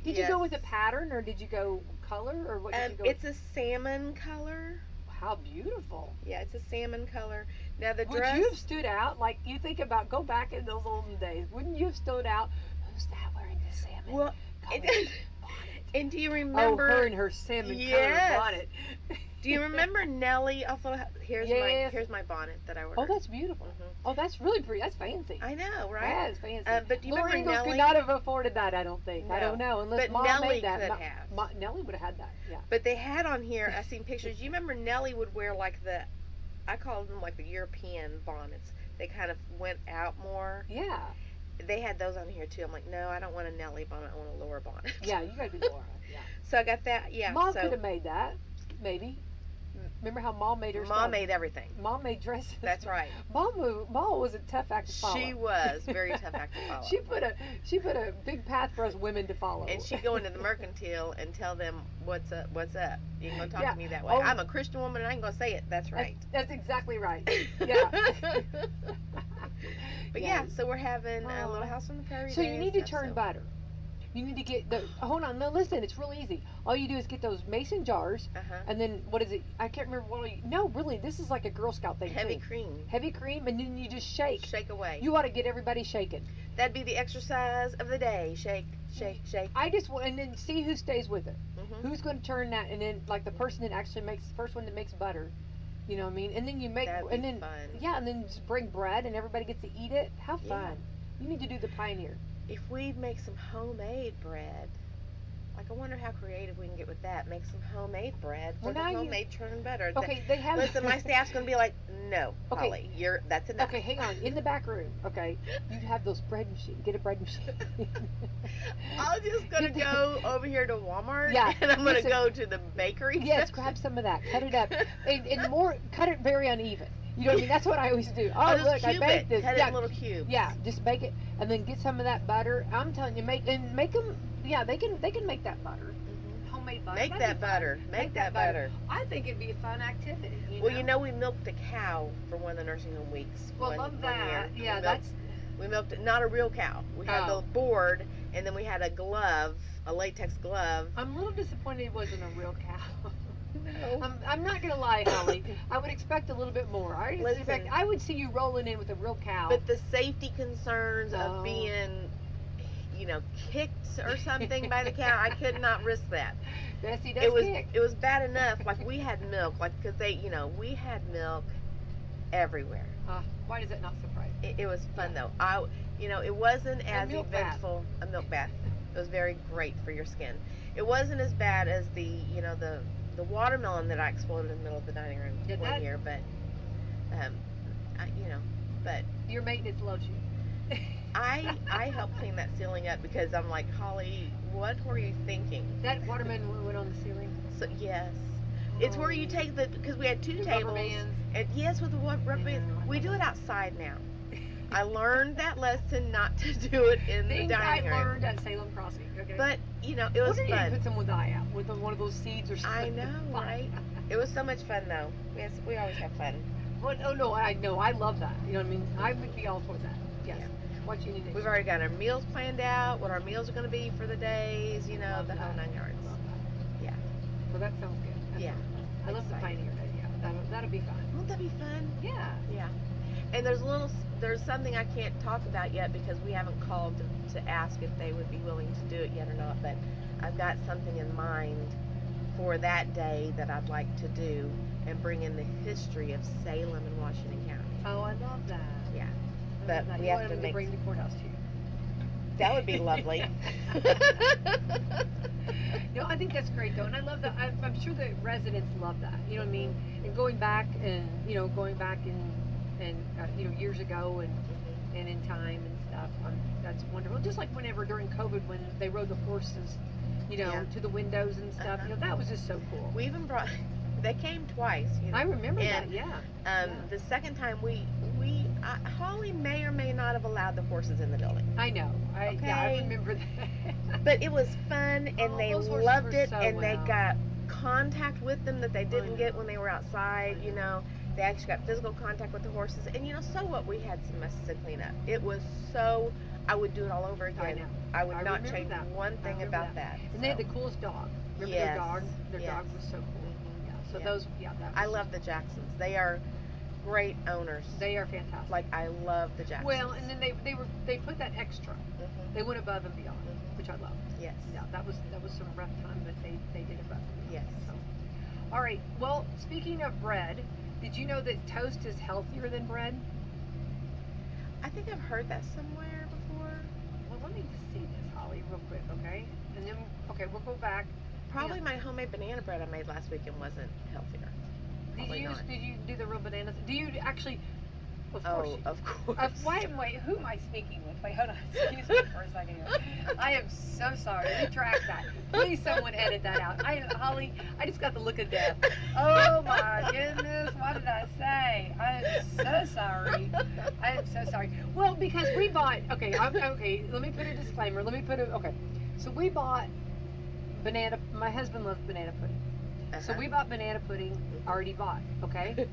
[SPEAKER 2] Did you go with a pattern, or did you go color, or what did you go?
[SPEAKER 3] It's a salmon color.
[SPEAKER 2] How beautiful.
[SPEAKER 3] Yeah, it's a salmon color. Now the
[SPEAKER 2] Would
[SPEAKER 3] dress.
[SPEAKER 2] you have stood out? Like, you think about, go back in those olden days. Wouldn't you have stood out? Who's that wearing the salmon?
[SPEAKER 3] Well,
[SPEAKER 2] bonnet?
[SPEAKER 3] and do you remember?
[SPEAKER 2] Oh, her and her salmon
[SPEAKER 3] Yes.
[SPEAKER 2] colored bonnet.
[SPEAKER 3] Do you remember Nellie? Also, here's
[SPEAKER 2] Yes.
[SPEAKER 3] my bonnet that I ordered.
[SPEAKER 2] Oh, that's beautiful. Oh, that's really pretty. That's fancy.
[SPEAKER 3] I know, right?
[SPEAKER 2] That is fancy.
[SPEAKER 3] But do you
[SPEAKER 2] Laura
[SPEAKER 3] remember
[SPEAKER 2] Ingalls
[SPEAKER 3] Nellie?
[SPEAKER 2] could not have afforded that, I don't think.
[SPEAKER 3] No.
[SPEAKER 2] I don't know, unless
[SPEAKER 3] But
[SPEAKER 2] Mom
[SPEAKER 3] Nellie
[SPEAKER 2] made that.
[SPEAKER 3] could have.
[SPEAKER 2] Nellie would have had that, yeah.
[SPEAKER 3] But they had on here, I seen pictures. You remember Nellie would wear like I called them like the European bonnets. They kind of went out more.
[SPEAKER 2] Yeah.
[SPEAKER 3] They had those on here too. I'm like, no, I don't want a Nellie bonnet. I want a Laura bonnet.
[SPEAKER 2] Yeah, you gotta be Laura. Yeah.
[SPEAKER 3] So I got that. Yeah.
[SPEAKER 2] Mom
[SPEAKER 3] so
[SPEAKER 2] could have made that, maybe. Remember how Mom made her
[SPEAKER 3] Mom
[SPEAKER 2] stuff?
[SPEAKER 3] made everything.
[SPEAKER 2] Mom made dresses.
[SPEAKER 3] That's right.
[SPEAKER 2] Mom was a tough act to follow.
[SPEAKER 3] She was very tough act to follow.
[SPEAKER 2] She put a big path for us women to follow.
[SPEAKER 3] And she'd go into the mercantile and tell them what's up. You ain't gonna talk to me that way.
[SPEAKER 2] Oh.
[SPEAKER 3] I'm a Christian woman and I ain't gonna say it. That's right.
[SPEAKER 2] That's exactly right. Yeah.
[SPEAKER 3] But yeah, so we're having a little house on the prairie.
[SPEAKER 2] So
[SPEAKER 3] day
[SPEAKER 2] you
[SPEAKER 3] and
[SPEAKER 2] need to
[SPEAKER 3] stuff,
[SPEAKER 2] turn
[SPEAKER 3] so-
[SPEAKER 2] butter. You need to get hold on, no, listen, it's real easy. All you do is get those mason jars, and then, what is it? I can't remember no, really, this is like a Girl Scout thing.
[SPEAKER 3] Heavy
[SPEAKER 2] too.
[SPEAKER 3] cream.
[SPEAKER 2] Heavy cream, and then you just shake.
[SPEAKER 3] Shake away.
[SPEAKER 2] You ought to get everybody shaking.
[SPEAKER 3] That'd be the exercise of the day. Shake, shake, shake.
[SPEAKER 2] I just want, and then see who stays with it.
[SPEAKER 3] Mm-hmm.
[SPEAKER 2] Who's going to turn that, and then, like, the person that actually makes, the first one that makes butter. You know what I mean? And then you make,
[SPEAKER 3] That'd be
[SPEAKER 2] and then,
[SPEAKER 3] fun.
[SPEAKER 2] yeah, and then just bring bread, and everybody gets to eat it. How
[SPEAKER 3] Yeah.
[SPEAKER 2] fun. You need to do the Pioneer.
[SPEAKER 3] If we make some homemade bread, like I wonder how creative we can get with that. Make some homemade bread for
[SPEAKER 2] Well,
[SPEAKER 3] the
[SPEAKER 2] now you-
[SPEAKER 3] homemade churn butter.
[SPEAKER 2] Okay, they have.
[SPEAKER 3] Listen, my staff's gonna be like, no,
[SPEAKER 2] Okay.
[SPEAKER 3] Holly, that's enough.
[SPEAKER 2] Okay, hang on. In the back room, okay, you have those bread machines. Get a bread machine.
[SPEAKER 3] I'm just gonna go over here to Walmart.
[SPEAKER 2] Yeah,
[SPEAKER 3] And I'm gonna
[SPEAKER 2] listen.
[SPEAKER 3] go to the bakery.
[SPEAKER 2] Yes, grab some of that. Cut it up, and more. Cut it very uneven. You know what I mean? That's what I always do. Oh,
[SPEAKER 3] just
[SPEAKER 2] look, I
[SPEAKER 3] cube
[SPEAKER 2] baked
[SPEAKER 3] it.
[SPEAKER 2] this.
[SPEAKER 3] Cut
[SPEAKER 2] yeah,
[SPEAKER 3] it in little cubes.
[SPEAKER 2] yeah, just bake it, and then get some of that butter. I'm telling you, make them. Yeah, they can make that butter. Homemade butter.
[SPEAKER 3] Make
[SPEAKER 2] That'd
[SPEAKER 3] that
[SPEAKER 2] be fun.
[SPEAKER 3] butter. Make that butter.
[SPEAKER 2] I think it'd be a fun activity.
[SPEAKER 3] Well, you know, we milked a cow for one of the nursing home weeks.
[SPEAKER 2] Well,
[SPEAKER 3] one
[SPEAKER 2] love
[SPEAKER 3] year.
[SPEAKER 2] that. Yeah,
[SPEAKER 3] We milked it, not a real cow. We had
[SPEAKER 2] Oh.
[SPEAKER 3] the board, and then we had a glove, a latex glove.
[SPEAKER 2] I'm a little disappointed it wasn't a real cow.
[SPEAKER 3] No.
[SPEAKER 2] I'm not gonna lie, Holly. I would expect a little bit more.
[SPEAKER 3] Listen.
[SPEAKER 2] I would see you rolling in with a real cow.
[SPEAKER 3] But the safety concerns
[SPEAKER 2] Oh.
[SPEAKER 3] of being, kicked or something by the cow, I could not risk that.
[SPEAKER 2] Bessie does kick.
[SPEAKER 3] It was bad enough. Like we had milk, because we had milk everywhere.
[SPEAKER 2] Why does that not surprise you?
[SPEAKER 3] It was fun though. It wasn't as
[SPEAKER 2] milk bath.
[SPEAKER 3] eventful. A milk bath. It was very great for your skin. It wasn't as bad as the watermelon that I exploded in the middle of the dining room
[SPEAKER 2] Did
[SPEAKER 3] one
[SPEAKER 2] that?
[SPEAKER 3] year, but but
[SPEAKER 2] Your maintenance loves you.
[SPEAKER 3] I helped clean that ceiling up because I'm like, Holly, what were you thinking?
[SPEAKER 2] That watermelon went on the ceiling.
[SPEAKER 3] So yes, it's where you take because we had two
[SPEAKER 2] The
[SPEAKER 3] tables.
[SPEAKER 2] rubber bands.
[SPEAKER 3] And yes, with the rubber bands,
[SPEAKER 2] Yeah, I
[SPEAKER 3] we
[SPEAKER 2] love
[SPEAKER 3] do it
[SPEAKER 2] that.
[SPEAKER 3] outside now. I learned that lesson not to do it in the
[SPEAKER 2] Things I
[SPEAKER 3] dining room.
[SPEAKER 2] learned at Salem Crossing. Okay.
[SPEAKER 3] But it was
[SPEAKER 2] What did you
[SPEAKER 3] fun.
[SPEAKER 2] put some with eye out with one of those seeds or
[SPEAKER 3] I
[SPEAKER 2] something?
[SPEAKER 3] know, right? It was so much fun though. We always have fun.
[SPEAKER 2] Well, oh no, I know. I love that. You know what I mean? I would be all for that. Yes.
[SPEAKER 3] Yeah.
[SPEAKER 2] What you need to
[SPEAKER 3] We've already got our meals planned out, what our meals are going to be for the days,
[SPEAKER 2] Love
[SPEAKER 3] the whole
[SPEAKER 2] that.
[SPEAKER 3] 9 yards.
[SPEAKER 2] Love that.
[SPEAKER 3] Yeah.
[SPEAKER 2] Well, that sounds good. That
[SPEAKER 3] Yeah.
[SPEAKER 2] sounds good. I love the
[SPEAKER 3] Exciting.
[SPEAKER 2] Pioneer Day. Yeah, that'll be fun.
[SPEAKER 3] Won't that be fun?
[SPEAKER 2] Yeah.
[SPEAKER 3] Yeah. And there's something I can't talk about yet because we haven't called to ask if they would be willing to do it yet or not, but I've got something in mind for that day that I'd like to do and bring in the history of Salem and Washington County.
[SPEAKER 2] Oh, I love that.
[SPEAKER 3] Yeah.
[SPEAKER 2] I
[SPEAKER 3] But
[SPEAKER 2] love that.
[SPEAKER 3] we
[SPEAKER 2] You
[SPEAKER 3] have
[SPEAKER 2] want
[SPEAKER 3] to
[SPEAKER 2] them
[SPEAKER 3] make-
[SPEAKER 2] bring the courthouse to you.
[SPEAKER 3] That would be lovely.
[SPEAKER 2] No, I think that's great though, and I love that. I'm sure the residents love that. You know what I mean? And going back and years ago and in time and stuff. That's wonderful. Just like whenever during COVID when they rode the horses,
[SPEAKER 3] Yeah.
[SPEAKER 2] to the windows and stuff.
[SPEAKER 3] Uh-huh.
[SPEAKER 2] That was just so cool.
[SPEAKER 3] We even they came twice.
[SPEAKER 2] I remember that.
[SPEAKER 3] and,
[SPEAKER 2] Yeah.
[SPEAKER 3] The second time we Holly may or may not have allowed the horses in the building.
[SPEAKER 2] I know. Yeah, I
[SPEAKER 3] Okay.
[SPEAKER 2] remember that.
[SPEAKER 3] But it was fun, and
[SPEAKER 2] Oh,
[SPEAKER 3] they
[SPEAKER 2] those horses
[SPEAKER 3] loved
[SPEAKER 2] were
[SPEAKER 3] it,
[SPEAKER 2] so
[SPEAKER 3] and they
[SPEAKER 2] well.
[SPEAKER 3] got contact with them that they didn't get
[SPEAKER 2] know.
[SPEAKER 3] when they were outside.
[SPEAKER 2] I
[SPEAKER 3] You know, they actually got physical contact with the horses, and you know, so what? We had some messes to clean up. It was so. I would do it all over again.
[SPEAKER 2] I know.
[SPEAKER 3] I would
[SPEAKER 2] I
[SPEAKER 3] not
[SPEAKER 2] remember
[SPEAKER 3] change
[SPEAKER 2] that.
[SPEAKER 3] one
[SPEAKER 2] I
[SPEAKER 3] thing
[SPEAKER 2] remember
[SPEAKER 3] about that.
[SPEAKER 2] And they had the coolest dog. Remember
[SPEAKER 3] Yes,
[SPEAKER 2] their dog? Their
[SPEAKER 3] yes.
[SPEAKER 2] dog was so cool.
[SPEAKER 3] Mhm.
[SPEAKER 2] Yeah. So
[SPEAKER 3] Yeah.
[SPEAKER 2] those, yeah, that was,
[SPEAKER 3] I love the Jacksons. They are great owners.
[SPEAKER 2] They are fantastic.
[SPEAKER 3] Like, I love the Jacksons.
[SPEAKER 2] Well, and then they put that extra.
[SPEAKER 3] Mhm.
[SPEAKER 2] They went above and beyond,
[SPEAKER 3] Mhm.
[SPEAKER 2] which I love.
[SPEAKER 3] Yes.
[SPEAKER 2] Yeah, that was some rough time, but they did above and beyond.
[SPEAKER 3] Yes.
[SPEAKER 2] So, all right. Well, speaking of bread, did you know that toast is healthier than bread?
[SPEAKER 3] I think I've heard that somewhere before.
[SPEAKER 2] Well, let me just see this, Holly, real quick, okay? And then, okay, we'll go back.
[SPEAKER 3] Probably
[SPEAKER 2] Yeah.
[SPEAKER 3] my homemade banana bread I made last weekend wasn't healthier. Probably not.
[SPEAKER 2] Did you do the real bananas? Do you actually? Of course.
[SPEAKER 3] Oh,
[SPEAKER 2] you
[SPEAKER 3] of course.
[SPEAKER 2] wait, who am I speaking with? Wait, hold on. Excuse me for a second here. I am so sorry. Retract that. Please, someone edit that out. Holly, I just got the look of death. Oh my goodness, what did I say? I am so sorry. I am so sorry. Well, because we bought. Okay, okay. Let me put a disclaimer. Okay. So we bought banana. My husband loves banana pudding. So we bought banana pudding already bought. Okay.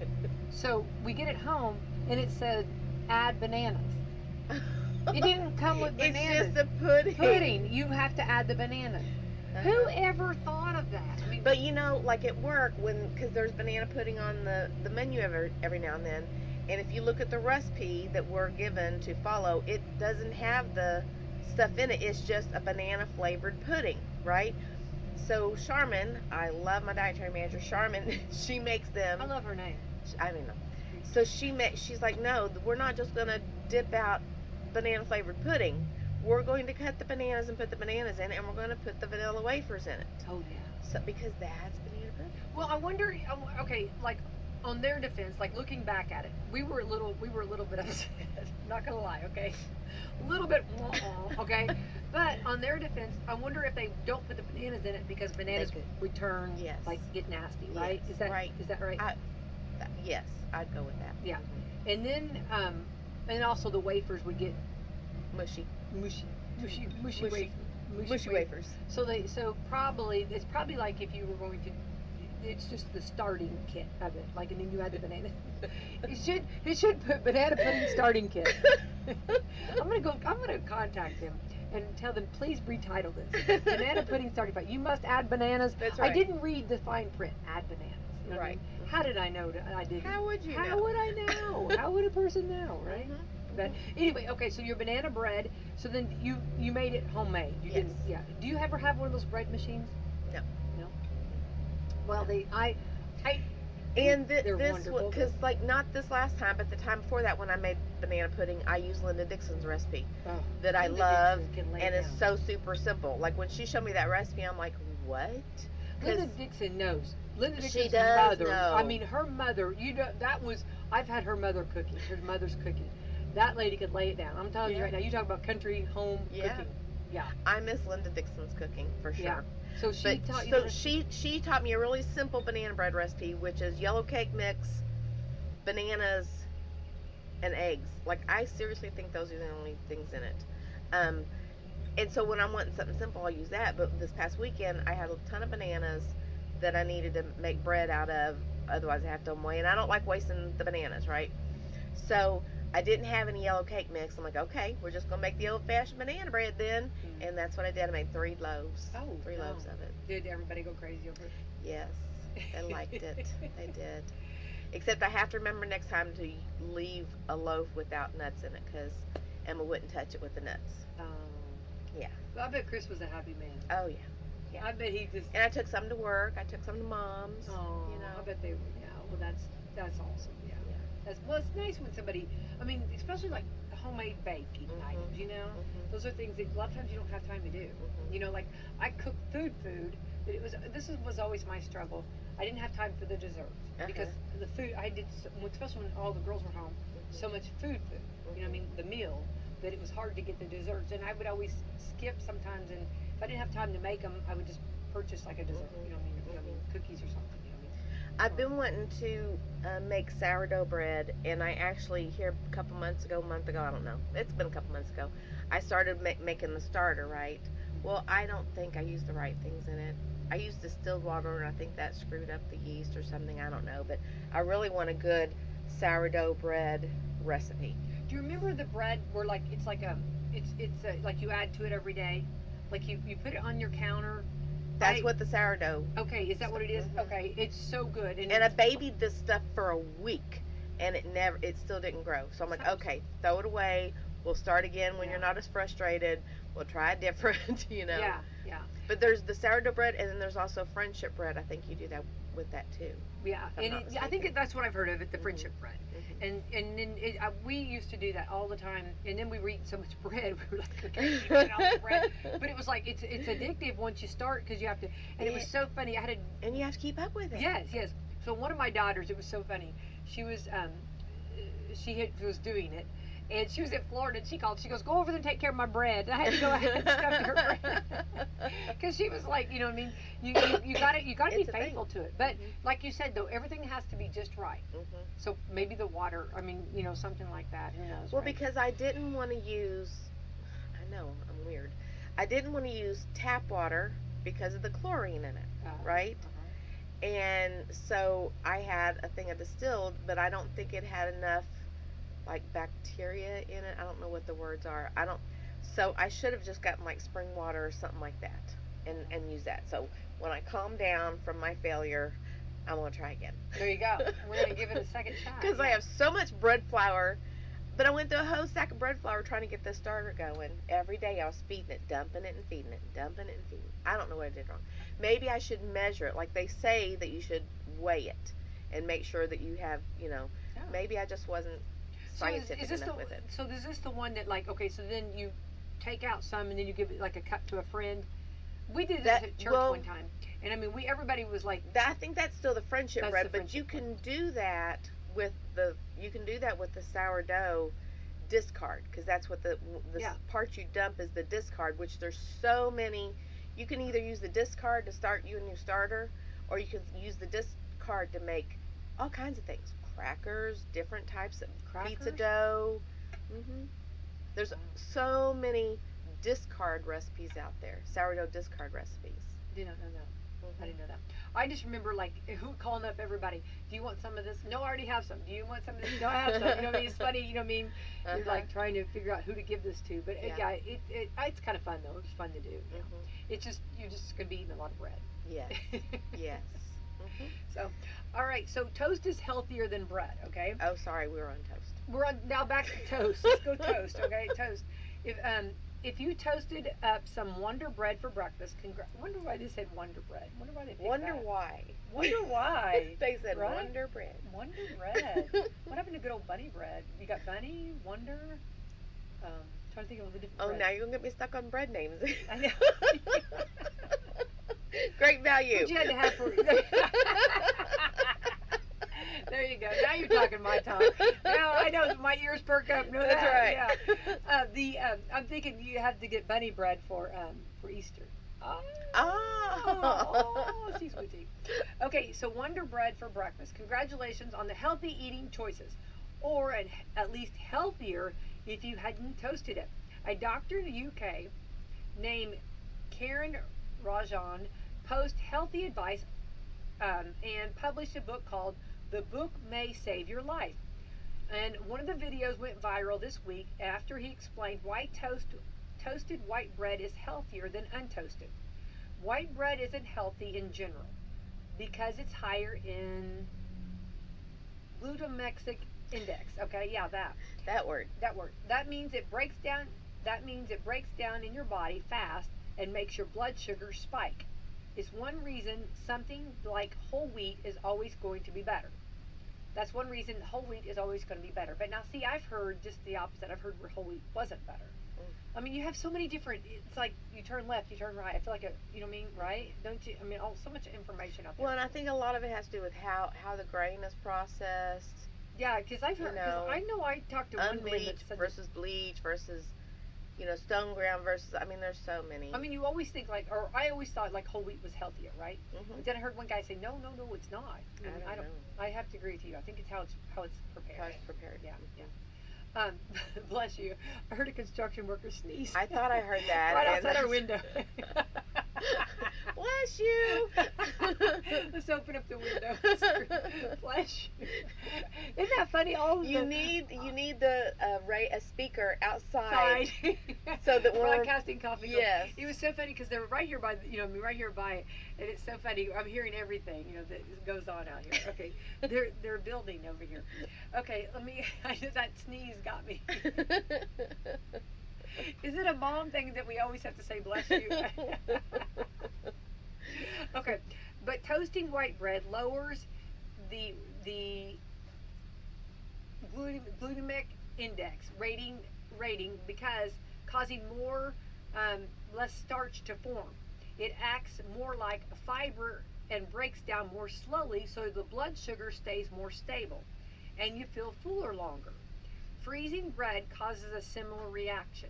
[SPEAKER 2] So we get it home and it said add bananas. It didn't come with bananas.
[SPEAKER 3] It's just a pudding.
[SPEAKER 2] Pudding. You have to add the bananas.
[SPEAKER 3] Uh-huh.
[SPEAKER 2] Who ever thought of that? I mean,
[SPEAKER 3] But you know, like at work, because there's banana pudding on the menu every now and then, and if you look at the recipe that we're given to follow, it doesn't have the stuff in it. It's just a banana flavored pudding, right? So Charmin, I love my dietary manager, Charmin. She makes them.
[SPEAKER 2] I love her name.
[SPEAKER 3] I don't know. So she's like, no, we're not just gonna dip out banana flavored pudding. We're going to cut the bananas and put the bananas in it, and we're going to put the vanilla wafers in it.
[SPEAKER 2] Oh yeah.
[SPEAKER 3] So because that's banana pudding.
[SPEAKER 2] Well, I wonder. Okay, like on their defense, like looking back at it, we were a little bit upset. Not gonna lie, okay, a little bit, okay. But on their defense, I wonder if they don't put the bananas in it because bananas return,
[SPEAKER 3] Yes.
[SPEAKER 2] like get nasty, right?
[SPEAKER 3] Yes,
[SPEAKER 2] Is that
[SPEAKER 3] right?
[SPEAKER 2] Is that right?
[SPEAKER 3] Yes, I'd go with that.
[SPEAKER 2] Yeah. And then, and also the wafers would get
[SPEAKER 3] Mushy.
[SPEAKER 2] mushy
[SPEAKER 3] Mushy.
[SPEAKER 2] wafers.
[SPEAKER 3] Mushy wafers.
[SPEAKER 2] So it's probably like if you were going to, it's just the starting kit of it. Like, and then you add the banana. It should put banana pudding starting kit. I'm gonna contact them and tell them, please retitle this banana pudding starting kit. You must add bananas.
[SPEAKER 3] That's right.
[SPEAKER 2] I didn't read the fine print. Add bananas. You know what I
[SPEAKER 3] Right.
[SPEAKER 2] mean? How did I know that I didn't?
[SPEAKER 3] How would you
[SPEAKER 2] How
[SPEAKER 3] know?
[SPEAKER 2] would I know? How would a person know, right?
[SPEAKER 3] Mhm.
[SPEAKER 2] But anyway, okay, so your banana bread. So then you made it homemade. You
[SPEAKER 3] Yes.
[SPEAKER 2] didn't. Yeah. Do you ever have one of those bread machines?
[SPEAKER 3] No.
[SPEAKER 2] No. Well, I.
[SPEAKER 3] And
[SPEAKER 2] They're
[SPEAKER 3] this
[SPEAKER 2] wonderful.
[SPEAKER 3] because like not this last time, but the time before that when I made banana pudding, I used Linda Dixon's recipe
[SPEAKER 2] Oh,
[SPEAKER 3] that I
[SPEAKER 2] Linda
[SPEAKER 3] love,
[SPEAKER 2] Dixon can lay
[SPEAKER 3] and it's
[SPEAKER 2] down.
[SPEAKER 3] so super simple. Like when she showed me that recipe, I'm like, what? 'Cause
[SPEAKER 2] Linda Dixon knows. Linda
[SPEAKER 3] She
[SPEAKER 2] Dixon's
[SPEAKER 3] does
[SPEAKER 2] mother.
[SPEAKER 3] know.
[SPEAKER 2] I mean, her mother. You know, that was. I've had her mother cooking. Her mother's cooking. That lady could lay it down. I'm telling you
[SPEAKER 3] Yeah.
[SPEAKER 2] right now. You talk about country home
[SPEAKER 3] Yeah.
[SPEAKER 2] cooking. Yeah.
[SPEAKER 3] I miss Linda Dixon's cooking for sure.
[SPEAKER 2] Yeah. So she
[SPEAKER 3] But
[SPEAKER 2] taught you.
[SPEAKER 3] so
[SPEAKER 2] the-
[SPEAKER 3] she taught me a really simple banana bread recipe, which is yellow cake mix, bananas, and eggs. Like I seriously think those are the only things in it. And so when I'm wanting something simple, I'll use that. But this past weekend, I had a ton of bananas that I needed to make bread out of. Otherwise, I have to throw them away, and I don't like wasting the bananas, right? So I didn't have any yellow cake mix. I'm like, okay, we're just gonna make the old-fashioned banana bread then, and that's what I did. I made 3 loaves.
[SPEAKER 2] Oh,
[SPEAKER 3] three
[SPEAKER 2] wow.
[SPEAKER 3] loaves of it.
[SPEAKER 2] Did everybody go crazy over it?
[SPEAKER 3] Yes, they liked it. They did. Except I have to remember next time to leave a loaf without nuts in it, because Emma wouldn't touch it with the nuts. Yeah.
[SPEAKER 2] Well, I bet Chris was a happy man.
[SPEAKER 3] Oh yeah. Yeah.
[SPEAKER 2] I bet he just.
[SPEAKER 3] And I took some to work. I took some to Mom's.
[SPEAKER 2] Oh,
[SPEAKER 3] you know.
[SPEAKER 2] I bet they were. Yeah. Well, that's awesome. Yeah.
[SPEAKER 3] Yeah.
[SPEAKER 2] Well, it's nice when somebody. I mean, especially like homemade baking
[SPEAKER 3] Mhm.
[SPEAKER 2] items. You know,
[SPEAKER 3] Mhm.
[SPEAKER 2] those are things that a lot of times you don't have time to do.
[SPEAKER 3] Mhm.
[SPEAKER 2] You know, like I cook food, but was always my struggle. I didn't have time for the desserts because the food I did, especially when all the girls were home, so much food. You know, I mean, the meal that it was hard to get the desserts, and I would always skip sometimes. And if I didn't have time to make them, I would just purchase like a dessert. You know, what I mean, cookies or something. You know what I mean?
[SPEAKER 3] I've been wanting to make sourdough bread, and I actually, here a couple months ago, month ago, I don't know, it's been a couple months ago, I started making the starter, right? Well, I don't think I used the right things in it. I used distilled water, and I think that screwed up the yeast or something, I don't know, but I really want a good sourdough bread recipe.
[SPEAKER 2] Do you remember the bread where like it's like like you add to it every day, like you put it on your counter?
[SPEAKER 3] That's what the sourdough.
[SPEAKER 2] Okay, is that what it is?
[SPEAKER 3] Mhm.
[SPEAKER 2] Okay, it's so good.
[SPEAKER 3] And I babied this stuff for a week, and it still didn't grow. So I'm like, okay, throw it away. We'll start again when you're not as frustrated. We'll try it different,
[SPEAKER 2] Yeah, yeah.
[SPEAKER 3] But there's the sourdough bread, and then there's also friendship bread. I think you do that with that too.
[SPEAKER 2] Yeah, and I think that's what I've heard of it, the friendship bread.
[SPEAKER 3] Mhm.
[SPEAKER 2] And then we used to do that all the time, and then we were eating so much bread, we were like, okay, eating all the bread. But it was like it's addictive once you start because you have to. And it was so funny. I had to.
[SPEAKER 3] And you have to keep up with it.
[SPEAKER 2] Yes, yes. So one of my daughters, it was so funny. She was was doing it. And she was in Florida, and she called. She goes, "Go over there and take care of my bread." And I had to go ahead and stuff her bread because she was like, you know what I mean? You got to be faithful to it. But like you said, though, everything has to be just right. So maybe the water. I mean, something like that. Who knows?
[SPEAKER 3] Well,
[SPEAKER 2] right?
[SPEAKER 3] because I didn't want to use. I know I'm weird. I didn't want to use tap water because of the chlorine in it, right? And so I had a thing of distilled, but I don't think it had enough like bacteria in it. I don't know what the words are. So I should have just gotten like spring water or something like that and use that. So when I calm down from my failure, I'm going to try again.
[SPEAKER 2] There you go. We're going to give it a second shot.
[SPEAKER 3] Because I have so much bread flour, but I went through a whole sack of bread flour trying to get this starter going. Every day I was feeding it, dumping it and feeding it, dumping it and feeding it. I don't know what I did wrong. Maybe I should measure it. Like they say that you should weigh it and make sure that you have, maybe I just wasn't scientific enough with it.
[SPEAKER 2] So is this the one that like, okay, so then you take out some and then you give it like a cup to a friend? We did this at church one time. And I mean, everybody was like,
[SPEAKER 3] I think that's still the friendship bread, but you
[SPEAKER 2] bread.
[SPEAKER 3] can do that with the sourdough discard, because that's what the part you dump is the discard, which there's so many. You can either use the discard to start you a new starter, or you can use the discard to make all kinds of things. Crackers, different types of pizza dough. There's so many discard recipes out there, sourdough discard recipes.
[SPEAKER 2] Did not know that. I didn't know that. I just remember like calling up everybody. Do you want some of this? No, I already have some. Do you want some of this? No, I have some. You know what I mean? It's funny. You know what I mean? You're like trying to figure out who to give this to. But it's kind of fun though. It's fun to do. It's just you're just gonna be eating a lot of bread.
[SPEAKER 3] Yes. Yes.
[SPEAKER 2] So, all right. So toast is healthier than bread. Okay.
[SPEAKER 3] Oh, sorry, we were on toast.
[SPEAKER 2] We're on now back to toast. Let's go toast. Okay, toast. If you toasted up some Wonder Bread for breakfast, wonder why they said Wonder Bread. Wonder why they picked
[SPEAKER 3] Wonder
[SPEAKER 2] that.
[SPEAKER 3] why.
[SPEAKER 2] Wonder why.
[SPEAKER 3] They said
[SPEAKER 2] right?
[SPEAKER 3] Wonder Bread.
[SPEAKER 2] Wonder Bread. What happened to good old Bunny Bread? You got Bunny, Wonder. Trying to think of a different.
[SPEAKER 3] Oh,
[SPEAKER 2] bread.
[SPEAKER 3] now you're gonna get me stuck on bread names.
[SPEAKER 2] I know.
[SPEAKER 3] Great value.
[SPEAKER 2] What you had to have for. There you go. Now you're talking my talk. Now I know my ears perk up. No,
[SPEAKER 3] That's right.
[SPEAKER 2] Yeah. I'm thinking you have to get bunny bread for Easter.
[SPEAKER 3] Oh,
[SPEAKER 2] she's witty. Okay, so Wonder Bread for breakfast. Congratulations on the healthy eating choices, or at least healthier if you hadn't toasted it. A doctor in the UK named Karen Rajan posted healthy advice and published a book called "The Book May Save Your Life." And one of the videos went viral this week after he explained why toasted white bread is healthier than untoasted. White bread isn't healthy in general because it's higher in glutamic index. Okay, yeah,
[SPEAKER 3] that word.
[SPEAKER 2] That means it breaks down. That means it breaks down in your body fast and makes your blood sugar spike. It's one reason something like whole wheat is always going to be better. That's one reason whole wheat is always going to be better. But now, see, I've heard just the opposite. I've heard where whole wheat wasn't better. I mean, you have so many different. It's like you turn left, you turn right. I feel like you know what I mean, right? Don't you? I mean, so much information out there.
[SPEAKER 3] Well, and I think a lot of it has to do with how the grain is processed.
[SPEAKER 2] Yeah, because I've heard. Because I know I talked to one man that
[SPEAKER 3] unbleached
[SPEAKER 2] said
[SPEAKER 3] versus bleach versus, you know, stone ground versus, I mean, there's so many.
[SPEAKER 2] I mean, you always think like, or I always thought like whole wheat was healthier, right?
[SPEAKER 3] Mhm.
[SPEAKER 2] But then I heard one guy say, no, no, no, it's not.
[SPEAKER 3] I don't know.
[SPEAKER 2] I have to agree with you. I think it's how it's prepared.
[SPEAKER 3] How it's prepared.
[SPEAKER 2] Yeah,
[SPEAKER 3] Mhm.
[SPEAKER 2] yeah. Bless you. I heard a construction worker sneeze.
[SPEAKER 3] I thought I heard that.
[SPEAKER 2] right
[SPEAKER 3] and
[SPEAKER 2] outside our window.
[SPEAKER 3] Bless you.
[SPEAKER 2] Let's open up the window. Bless you. Isn't that funny?
[SPEAKER 3] You need the a speaker outside
[SPEAKER 2] Side.
[SPEAKER 3] so that when we're
[SPEAKER 2] broadcasting coffee.
[SPEAKER 3] Yes.
[SPEAKER 2] It was so funny because they were right here by right here by it, and it's so funny. I'm hearing everything that goes on out here. Okay, they're building over here. Okay, that sneeze got me. Is it a mom thing that we always have to say bless you? Okay, but toasting white bread lowers the glutamic index rating because causing less starch to form. It acts more like a fiber and breaks down more slowly, so the blood sugar stays more stable, and you feel fuller longer. Freezing bread causes a similar reaction.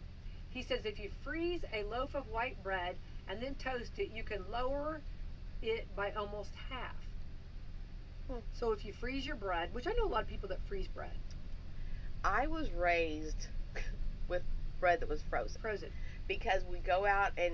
[SPEAKER 2] He says if you freeze a loaf of white bread and then toast it, you can lower it by almost half. So if you freeze your bread, which I know a lot of people that freeze bread.
[SPEAKER 3] I was raised with bread that was frozen. Because we go out and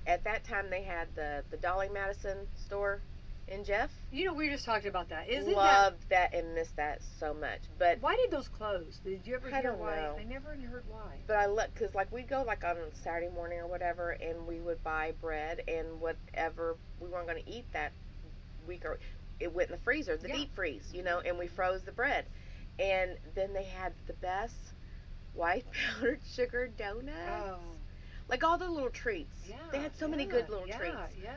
[SPEAKER 3] at that time they had the Dolly Madison store in Jeff.
[SPEAKER 2] We were just talking about that.
[SPEAKER 3] Loved that and missed that so much. But
[SPEAKER 2] why did those close? Did you ever hear why?
[SPEAKER 3] Know.
[SPEAKER 2] I never heard why.
[SPEAKER 3] But I look, because like we'd go like on Saturday morning or whatever, and we would buy bread and whatever we weren't going to eat that week, or it went in the freezer, the deep freeze, and we froze the bread. And then they had the best white powdered sugar donuts.
[SPEAKER 2] Oh.
[SPEAKER 3] Like all the little treats.
[SPEAKER 2] Yeah,
[SPEAKER 3] they had so many good little treats.
[SPEAKER 2] Yeah.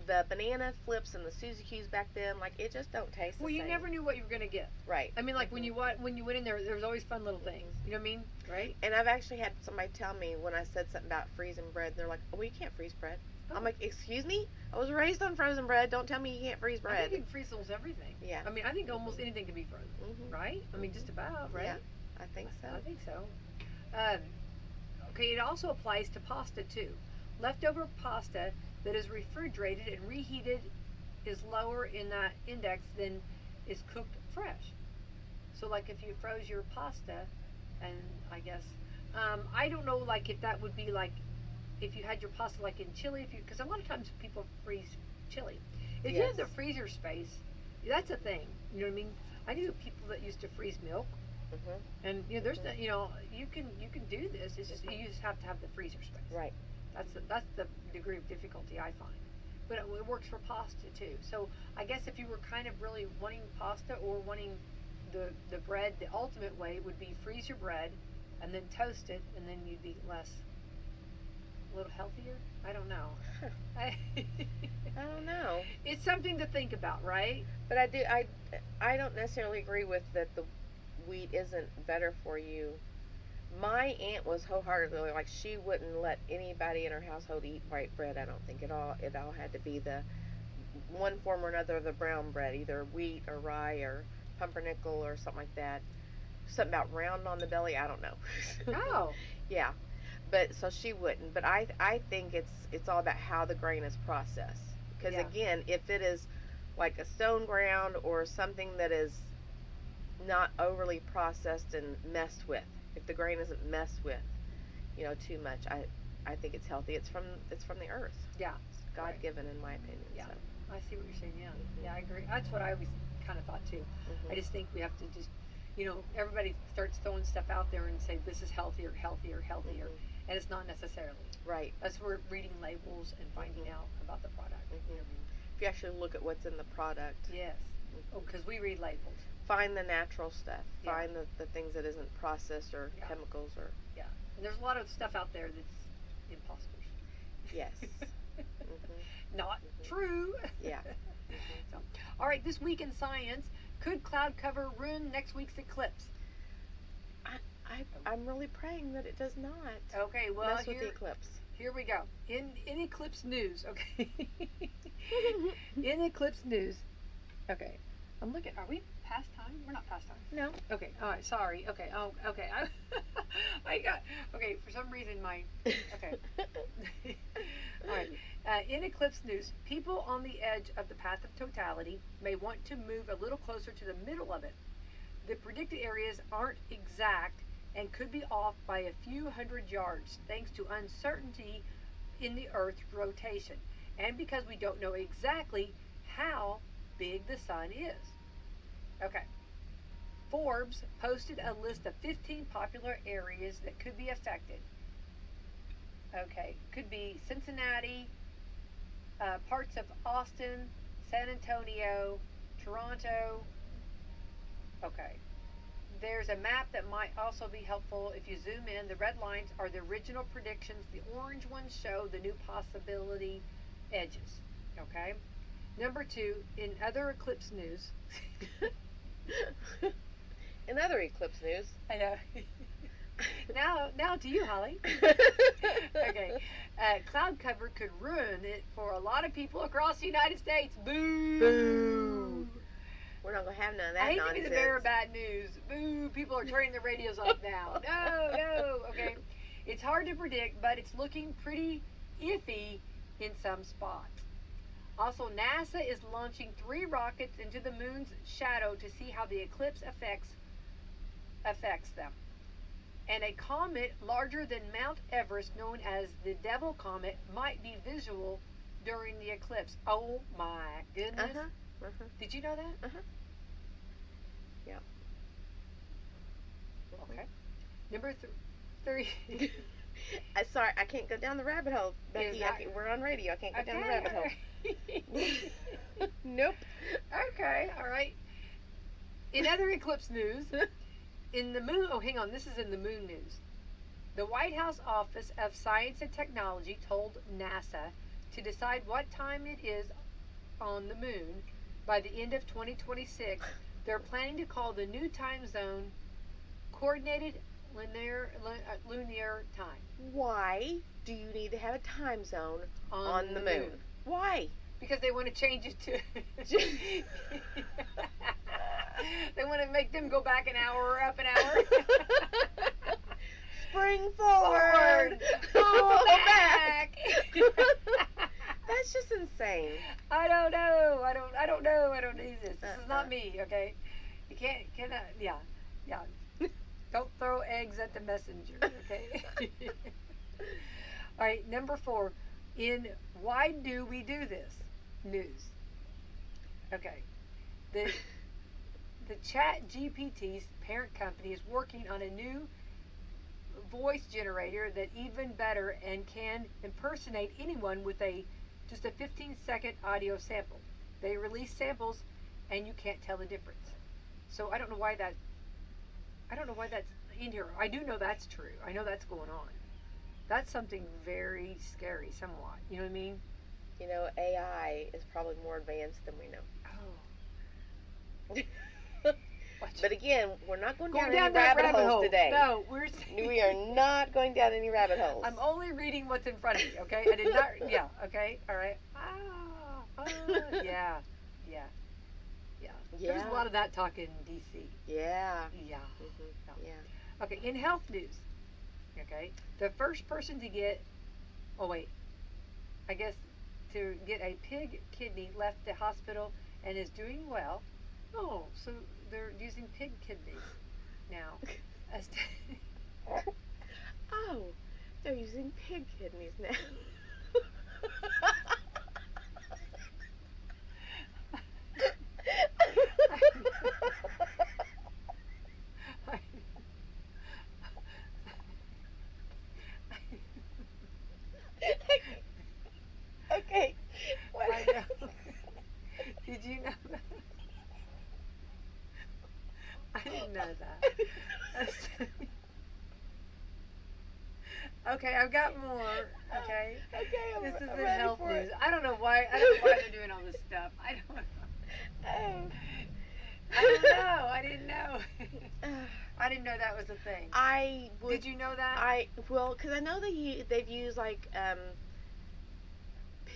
[SPEAKER 3] The banana flips and the Suzy Q's back then, like it just don't taste the same.
[SPEAKER 2] Well, you never knew what you were going to get.
[SPEAKER 3] Right.
[SPEAKER 2] I mean, like when you went in there was always fun little things. You know what I mean? Right?
[SPEAKER 3] And I've actually had somebody tell me when I said something about freezing bread, they're like, "Oh, you can't freeze bread."
[SPEAKER 2] Oh.
[SPEAKER 3] I'm like, "Excuse me? I was raised on frozen bread. Don't tell me you can't freeze bread."
[SPEAKER 2] I think you can freeze almost everything.
[SPEAKER 3] Yeah.
[SPEAKER 2] I mean, I think almost anything can be frozen. Right? I mean, just about, right?
[SPEAKER 3] Yeah, I think so.
[SPEAKER 2] I think so. Okay, it also applies to pasta too. Leftover pasta that is refrigerated and reheated is lower in that index than is cooked fresh. So like if you froze your pasta, and I guess, I don't know like if that would be like if you had your pasta like in chili, because a lot of times people freeze chili. If you have the freezer space, that's a thing. You know what I mean? I knew people that used to freeze milk. And there's you can do this. It's just you just have to have the freezer space.
[SPEAKER 3] Right.
[SPEAKER 2] That's the degree of difficulty I find. But it works for pasta too. So I guess if you were kind of really wanting pasta or wanting the bread, the ultimate way would be freeze your bread and then toast it, and then you'd be a little healthier. I don't know.
[SPEAKER 3] I don't know.
[SPEAKER 2] It's something to think about, right?
[SPEAKER 3] But I don't necessarily agree with that the wheat isn't better for you. My aunt was wholeheartedly like she wouldn't let anybody in her household eat white bread. I don't think it all had to be the one form or another of the brown bread, either wheat or rye or pumpernickel or something like that. Something about round on the belly, I don't know.
[SPEAKER 2] Oh.
[SPEAKER 3] Yeah. But so she wouldn't. But I think it's all about how the grain is processed. Because again, if it is like a stone ground or something that is not overly processed and messed with, if the grain isn't messed with, too much, I think it's healthy. It's from the earth.
[SPEAKER 2] Yeah.
[SPEAKER 3] It's God given, in my opinion.
[SPEAKER 2] Yeah.
[SPEAKER 3] So.
[SPEAKER 2] I see what you're saying. Yeah. Yeah, I agree. That's what I always kind of thought too. I just think we have to just, everybody starts throwing stuff out there and say this is healthier, and it's not necessarily.
[SPEAKER 3] Right.
[SPEAKER 2] That's where reading labels and finding out about the product. You know what I mean?
[SPEAKER 3] If you actually look at what's in the product.
[SPEAKER 2] Yes. Oh, because we read labels.
[SPEAKER 3] Find the natural stuff. Find the things that isn't processed or chemicals or.
[SPEAKER 2] Yeah. And there's a lot of stuff out there that's imposters.
[SPEAKER 3] Yes.
[SPEAKER 2] Not true.
[SPEAKER 3] Yeah.
[SPEAKER 2] So, all right, this week in science, could cloud cover ruin next week's eclipse?
[SPEAKER 3] I'm really praying that it does not.
[SPEAKER 2] Okay, well,
[SPEAKER 3] mess with the eclipse.
[SPEAKER 2] Here we go. In eclipse news, okay. In eclipse news, okay. I'm looking. Are we past time? We're not past time.
[SPEAKER 3] No.
[SPEAKER 2] Okay. All right. Sorry. Okay. Oh. Okay. I got. Okay. For some reason, my. Okay. All right. In eclipse news, people on the edge of the path of totality may want to move a little closer to the middle of it. The predicted areas aren't exact and could be off by a few hundred yards, thanks to uncertainty in the Earth's rotation, and because we don't know exactly how big the sun is. Okay. Forbes posted a list of 15 popular areas that could be affected. Okay, could be Cincinnati, parts of Austin, San Antonio, Toronto. Okay. There's a map that might also be helpful if you zoom in. The red lines are the original predictions. The orange ones show the new possibility edges. Okay? Number 2, in other eclipse news.
[SPEAKER 3] In other eclipse news.
[SPEAKER 2] I know. Now to you, Holly. Okay. Cloud cover could ruin it for a lot of people across the United States. Boo!
[SPEAKER 3] Boo! We're not going to have none of that
[SPEAKER 2] I hate
[SPEAKER 3] nonsense.
[SPEAKER 2] to be the bearer of bad news. Boo! People are turning their radios off now. No. Okay. It's hard to predict, but it's looking pretty iffy in some spots. Also, NASA is launching 3 rockets into the moon's shadow to see how the eclipse affects them. And a comet larger than Mount Everest, known as the Devil Comet, might be visual during the eclipse. Oh my goodness. Did you know that?
[SPEAKER 3] Yeah.
[SPEAKER 2] Okay. Number 3.
[SPEAKER 3] Sorry, I can't go down the rabbit hole, Becky. We're on radio. I can't go down the rabbit hole. Nope.
[SPEAKER 2] Okay, all right. In other eclipse news, in the moon, hang on, this is in the moon news. The White House Office of Science and Technology told NASA to decide what time it is on the moon by the end of 2026. They're planning to call the new time zone Coordinated Linear Time.
[SPEAKER 3] Why do you need to have a time zone on the moon? Why?
[SPEAKER 2] Because they want to change it to. They want to make them go back an hour or up an hour.
[SPEAKER 3] Spring forward.
[SPEAKER 2] Pull back.
[SPEAKER 3] That's just insane.
[SPEAKER 2] I don't know. I don't know. I don't do this. This is not me. Okay. You can't. Yeah. Don't throw eggs at the messenger. Okay. All right. Number 4. In Why Do We Do This? News. Okay. The Chat GPT's parent company is working on a new voice generator that even better and can impersonate anyone with just a 15-second audio sample. They release samples and you can't tell the difference. So I don't know why that's in here. I do know that's true. I know that's going on. That's something very scary somewhat. You know what I mean?
[SPEAKER 3] You know, AI is probably more advanced than we know.
[SPEAKER 2] Oh.
[SPEAKER 3] But again, we're not going down
[SPEAKER 2] that
[SPEAKER 3] any rabbit holes today.
[SPEAKER 2] No,
[SPEAKER 3] we are not going down any rabbit holes.
[SPEAKER 2] I'm only reading what's in front of me, okay? I did not, yeah, okay, all right. Yeah. There's a lot of that talk in D.C.
[SPEAKER 3] Yeah.
[SPEAKER 2] Yeah.
[SPEAKER 3] Mm-hmm. Yeah.
[SPEAKER 2] Okay, in health news, okay, the first person to get, to get a pig kidney left the hospital and is doing well. Oh, so they're using pig kidneys now.
[SPEAKER 3] Oh, they're using pig kidneys now. Okay.
[SPEAKER 2] I know. Did you know that? I didn't know that. Okay, I've got more. Okay.
[SPEAKER 3] Okay,
[SPEAKER 2] This is
[SPEAKER 3] I'm
[SPEAKER 2] in
[SPEAKER 3] ready
[SPEAKER 2] health
[SPEAKER 3] for
[SPEAKER 2] news.
[SPEAKER 3] it.
[SPEAKER 2] I don't know why they're doing all this stuff. I don't know. I didn't know. I didn't know that was a thing. Did you know that?
[SPEAKER 3] Well, because I know that they've used like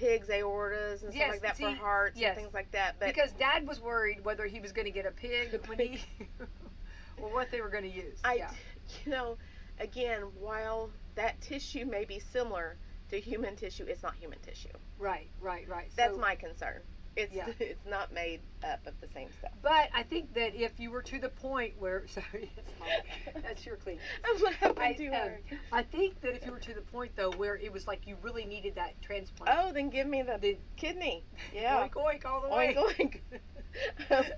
[SPEAKER 3] pigs' aortas and stuff like that for hearts and things like that. But
[SPEAKER 2] because Dad was worried whether he was going to get a pig when he, or what they were going to use.
[SPEAKER 3] You know, again, while that tissue may be similar to human tissue, it's not human tissue.
[SPEAKER 2] Right.
[SPEAKER 3] That's my concern. It's it's not made up of the same stuff.
[SPEAKER 2] But I think that if you were to the point where, sorry, that's your clean.
[SPEAKER 3] I'm laughing too hard.
[SPEAKER 2] I think that if you were to the point though where it was like you really needed that transplant.
[SPEAKER 3] Oh, then give me the kidney. Yeah.
[SPEAKER 2] Oink oink all the way.
[SPEAKER 3] Oink oink.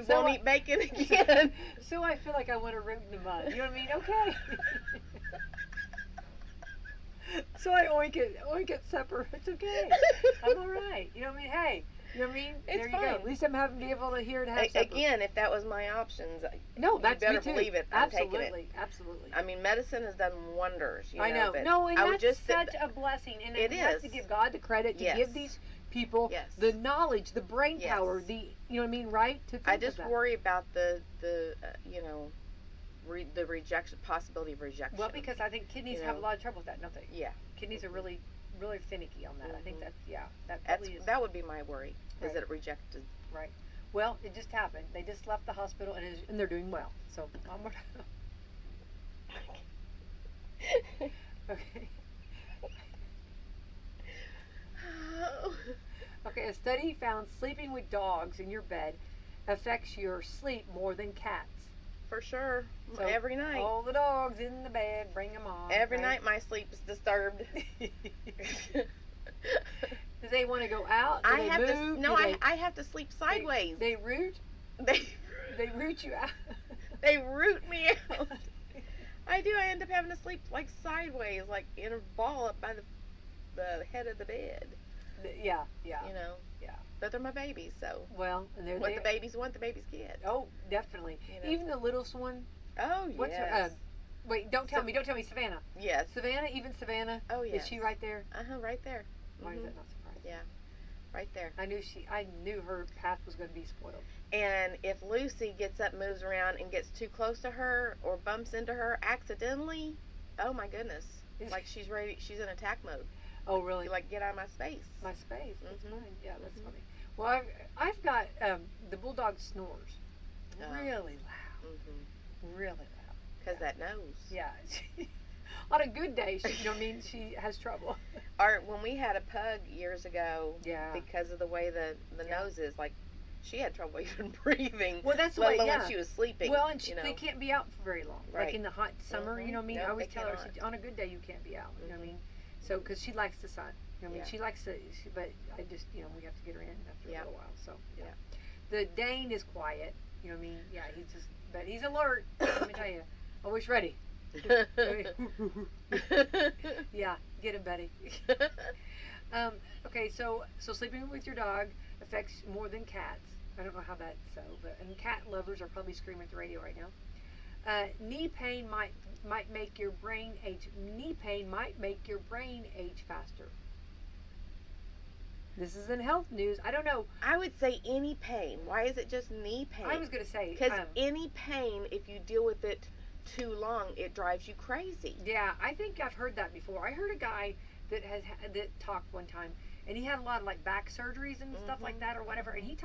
[SPEAKER 3] Won't eat bacon again.
[SPEAKER 2] So I feel like I want to root in the mud. You know what I mean? Okay. So I oink it separate. It's okay. I'm all right. You know what I mean? Hey. You know what I mean?
[SPEAKER 3] It's
[SPEAKER 2] there
[SPEAKER 3] fine.
[SPEAKER 2] You go. At least I'm having to be able to hear and have
[SPEAKER 3] again, if that was my options,
[SPEAKER 2] no, that's
[SPEAKER 3] you better
[SPEAKER 2] me too.
[SPEAKER 3] believe it. I'm taking it.
[SPEAKER 2] Absolutely.
[SPEAKER 3] I mean, medicine has done wonders.
[SPEAKER 2] I know.
[SPEAKER 3] But
[SPEAKER 2] no, and
[SPEAKER 3] I
[SPEAKER 2] that's
[SPEAKER 3] just
[SPEAKER 2] such a blessing. And
[SPEAKER 3] it
[SPEAKER 2] have
[SPEAKER 3] is.
[SPEAKER 2] to give God the credit to give these people the knowledge, the brain power, the you know what I mean, right? To think
[SPEAKER 3] I just
[SPEAKER 2] of that.
[SPEAKER 3] worry about the you know, the rejection, possibility of rejection.
[SPEAKER 2] Well, because I think kidneys have a lot of trouble with that, don't they?
[SPEAKER 3] Yeah.
[SPEAKER 2] Kidneys are really finicky on that. I think that
[SPEAKER 3] that would be my worry. Is that it rejected?
[SPEAKER 2] Right. Well, it just happened. They just left the hospital and they're doing well. So I'm okay. Okay. A study found sleeping with dogs in your bed affects your sleep more than cats.
[SPEAKER 3] For sure.
[SPEAKER 2] So
[SPEAKER 3] every night.
[SPEAKER 2] All the dogs in the bed, bring them on.
[SPEAKER 3] Every night my sleep is disturbed.
[SPEAKER 2] Do they want to go out? Do
[SPEAKER 3] I
[SPEAKER 2] they
[SPEAKER 3] have
[SPEAKER 2] move?
[SPEAKER 3] to. No, I have to sleep sideways.
[SPEAKER 2] They root.
[SPEAKER 3] They
[SPEAKER 2] root you out.
[SPEAKER 3] They root me out. I do. I end up having to sleep like sideways, like in a ball up by the head of the bed.
[SPEAKER 2] Yeah.
[SPEAKER 3] You know.
[SPEAKER 2] Yeah.
[SPEAKER 3] But they're my babies, so.
[SPEAKER 2] Well, and they're
[SPEAKER 3] what the babies want, the babies get.
[SPEAKER 2] Oh, definitely.
[SPEAKER 3] You know?
[SPEAKER 2] Even the littlest one.
[SPEAKER 3] Oh,
[SPEAKER 2] What's
[SPEAKER 3] yes.
[SPEAKER 2] her? Wait, don't tell me, Savannah.
[SPEAKER 3] Yes.
[SPEAKER 2] Savannah, even Savannah.
[SPEAKER 3] Oh, yes.
[SPEAKER 2] Is she right there?
[SPEAKER 3] Right there.
[SPEAKER 2] Why is that not surprising?
[SPEAKER 3] Yeah. Right there.
[SPEAKER 2] I knew her path was going to be spoiled.
[SPEAKER 3] And if Lucy gets up, moves around, and gets too close to her or bumps into her accidentally, oh my goodness. Like she's ready, she's in attack mode.
[SPEAKER 2] Oh, really?
[SPEAKER 3] You're like, get out of my space.
[SPEAKER 2] My space. That's fine. Yeah, that's funny. Well, I've got the bulldog snores really loud. Really loud.
[SPEAKER 3] Because that nose.
[SPEAKER 2] Yeah. On a good day, she, you know what I mean, she has trouble.
[SPEAKER 3] When we had a pug years ago, because of the way the nose is, like, she had trouble even breathing.
[SPEAKER 2] Well, that's
[SPEAKER 3] let
[SPEAKER 2] why,
[SPEAKER 3] alone when she was sleeping.
[SPEAKER 2] Well, and they can't be out for very long.
[SPEAKER 3] Right.
[SPEAKER 2] Like in the hot summer, you know what I mean?
[SPEAKER 3] No,
[SPEAKER 2] I always
[SPEAKER 3] they
[SPEAKER 2] tell her,
[SPEAKER 3] cannot.
[SPEAKER 2] on a good day, you can't be out. You know what I mean? So, because she likes the sun. You know what I mean? She likes to, but I just, we have to get her in after a little while. So, The Dane is quiet. You know what I mean? Yeah, but he's alert. Let me tell you. Always ready. Yeah, get him, Betty. Okay, so sleeping with your dog affects more than cats. I don't know how that's so, and cat lovers are probably screaming at the radio right now. Knee pain might make your brain age. Knee pain might make your brain age faster. This is in health news. I don't know.
[SPEAKER 3] I would say any pain. Why is it just knee pain?
[SPEAKER 2] I was going to say
[SPEAKER 3] because any pain, if you deal with it too long, it drives you crazy.
[SPEAKER 2] Yeah, I think I've heard that before. I heard a guy that talked one time, and he had a lot of like back surgeries and stuff like that or whatever. And he